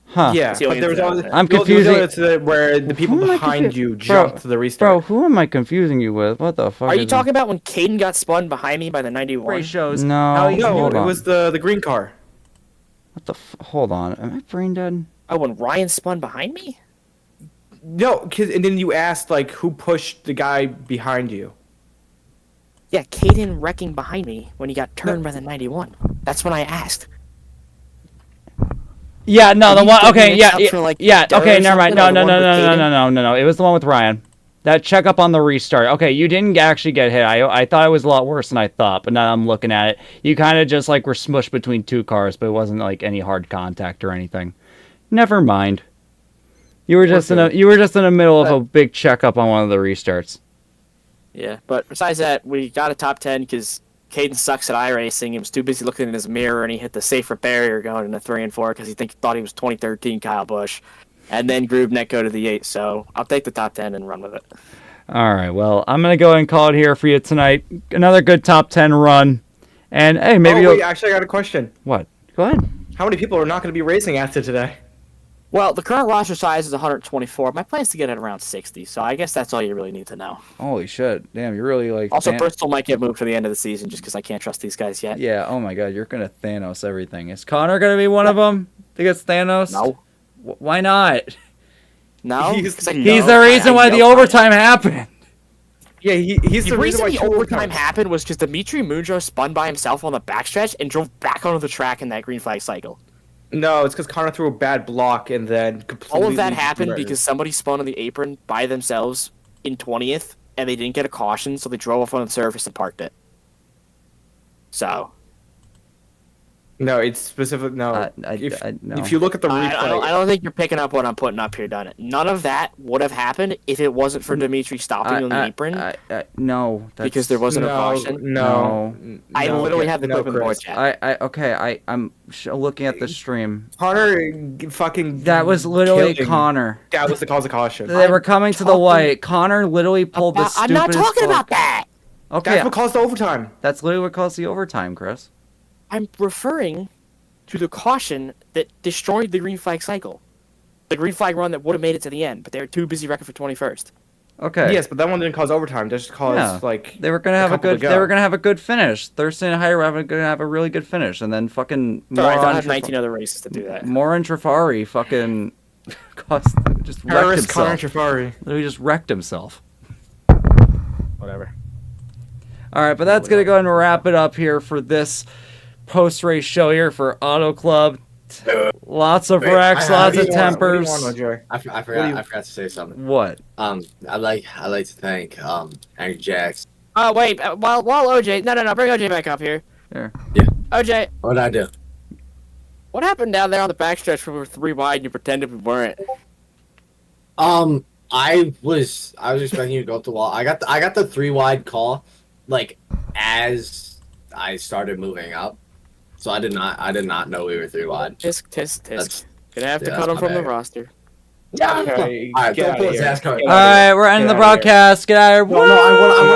Huh. Yeah, That's the but only there was incident always I I'm there was confusing- always where the people Who am I behind confu- you Bro, jumped to the restart. Bro, who am I confusing you with? What the fuck? Are you is talking about when Caden got spun behind me by the 91? shows. No, No, hold it on. was the green car. What the? Hold on. Am I brain dead? Oh, when Ryan spun behind me? No, and then you asked like who pushed the guy behind you. Yeah, Caden wrecking behind me when he got turned by the 91. That's when I asked. Yeah, no, the You one. gave Okay, me yeah, a shout yeah, for, like, yeah. Dare Okay, or never mind. something, No, or no, the no, one with no, no, Caden? no, no, no. It was the one with Ryan. That checkup on the restart. Okay, you didn't actually get hit. I thought it was a lot worse than I thought, but now I'm looking at it. You kind of just like were smushed between two cars, but it wasn't like any hard contact or anything. Never mind. You were just in the middle of a big checkup on one of the restarts. Yeah, but besides that, we got a top 10 because Caden sucks at iRacing. He was too busy looking in his mirror, and he hit the safer barrier going into 3 and 4 because he thought he was 2013 Kyle Busch. And then Groove Net go to the 8, so I'll take the top 10 and run with it. All right, well, I'm gonna go ahead and call it here for you tonight. Another good top 10 run, and hey, maybe Oh, wait, actually, I got a question. What? Go ahead. How many people are not going to be racing after today? Well, the current roster size is 124. My plan is to get it around 60, so I guess that's all you really need to know. Holy shit! Damn, you're really like. Also, Bristol might get moved for the end of the season just because I can't trust these guys yet. Yeah. Oh my God, you're gonna Thanos everything. Is Connor gonna be one of them? Think it's Thanos? No. Why not? No, He's the reason why the overtime happened. Yeah, he's the reason the overtime happened was because Dimitri Mujo spun by himself on the backstretch and drove back onto the track in that green flag cycle. No, it's because Connor threw a bad block and then completely. All of that happened because somebody spun on the apron by themselves in 20th, and they didn't get a caution, so they drove off on the surface and parked it. So. No, it's specific. No, no. If you look at the replay, I don't think you're picking up what I'm putting up here, done it. None of that would have happened if it wasn't for Dimitri stopping on the apron. No, because there wasn't a caution. No, I literally have the clip in the board Chris. chat. I'm looking at the stream. Connor fucking. That was literally killing. Connor. That was the cause of caution. They were coming to the white. Connor literally pulled the stupidest. I'm not talking about that. Okay, That's what caused the overtime. That's literally what caused the overtime, Chris. I'm referring to the caution that destroyed the green flag cycle. The green flag run that would have made it to the end, but they were too busy wrecking for 21st. Okay. Yes, but that one didn't cause overtime. That just caused like they were gonna have a couple to good. go. They were gonna have a good finish. Thurston and Haider were gonna have a really good finish, and then fucking Sorry, I Moron have 19 other races to do that. Moran Trafari fucking just wrecked Harris himself. Connor Trafari. Literally just wrecked himself. Whatever. All right, but that's gonna go ahead and wrap it up here for this post-race show here for Auto Club. Lots of wrecks, lots of tempers. I forgot to say something. What? I'd like to thank Angry Jacks. Oh wait, while OJ, no, bring OJ back up here. Here. Yeah. OJ, What did I do? what happened down there on the backstretch when we were 3 wide and you pretended we weren't? I was expecting you to go up the wall. I got the 3 wide call, like as I started moving up. So I did not know we were 3 wide. Tisk. Gonna have to cut him from the roster. Yeah. All right, don't pull his ass card. All right, we're ending the broadcast. Get out of here. No, I want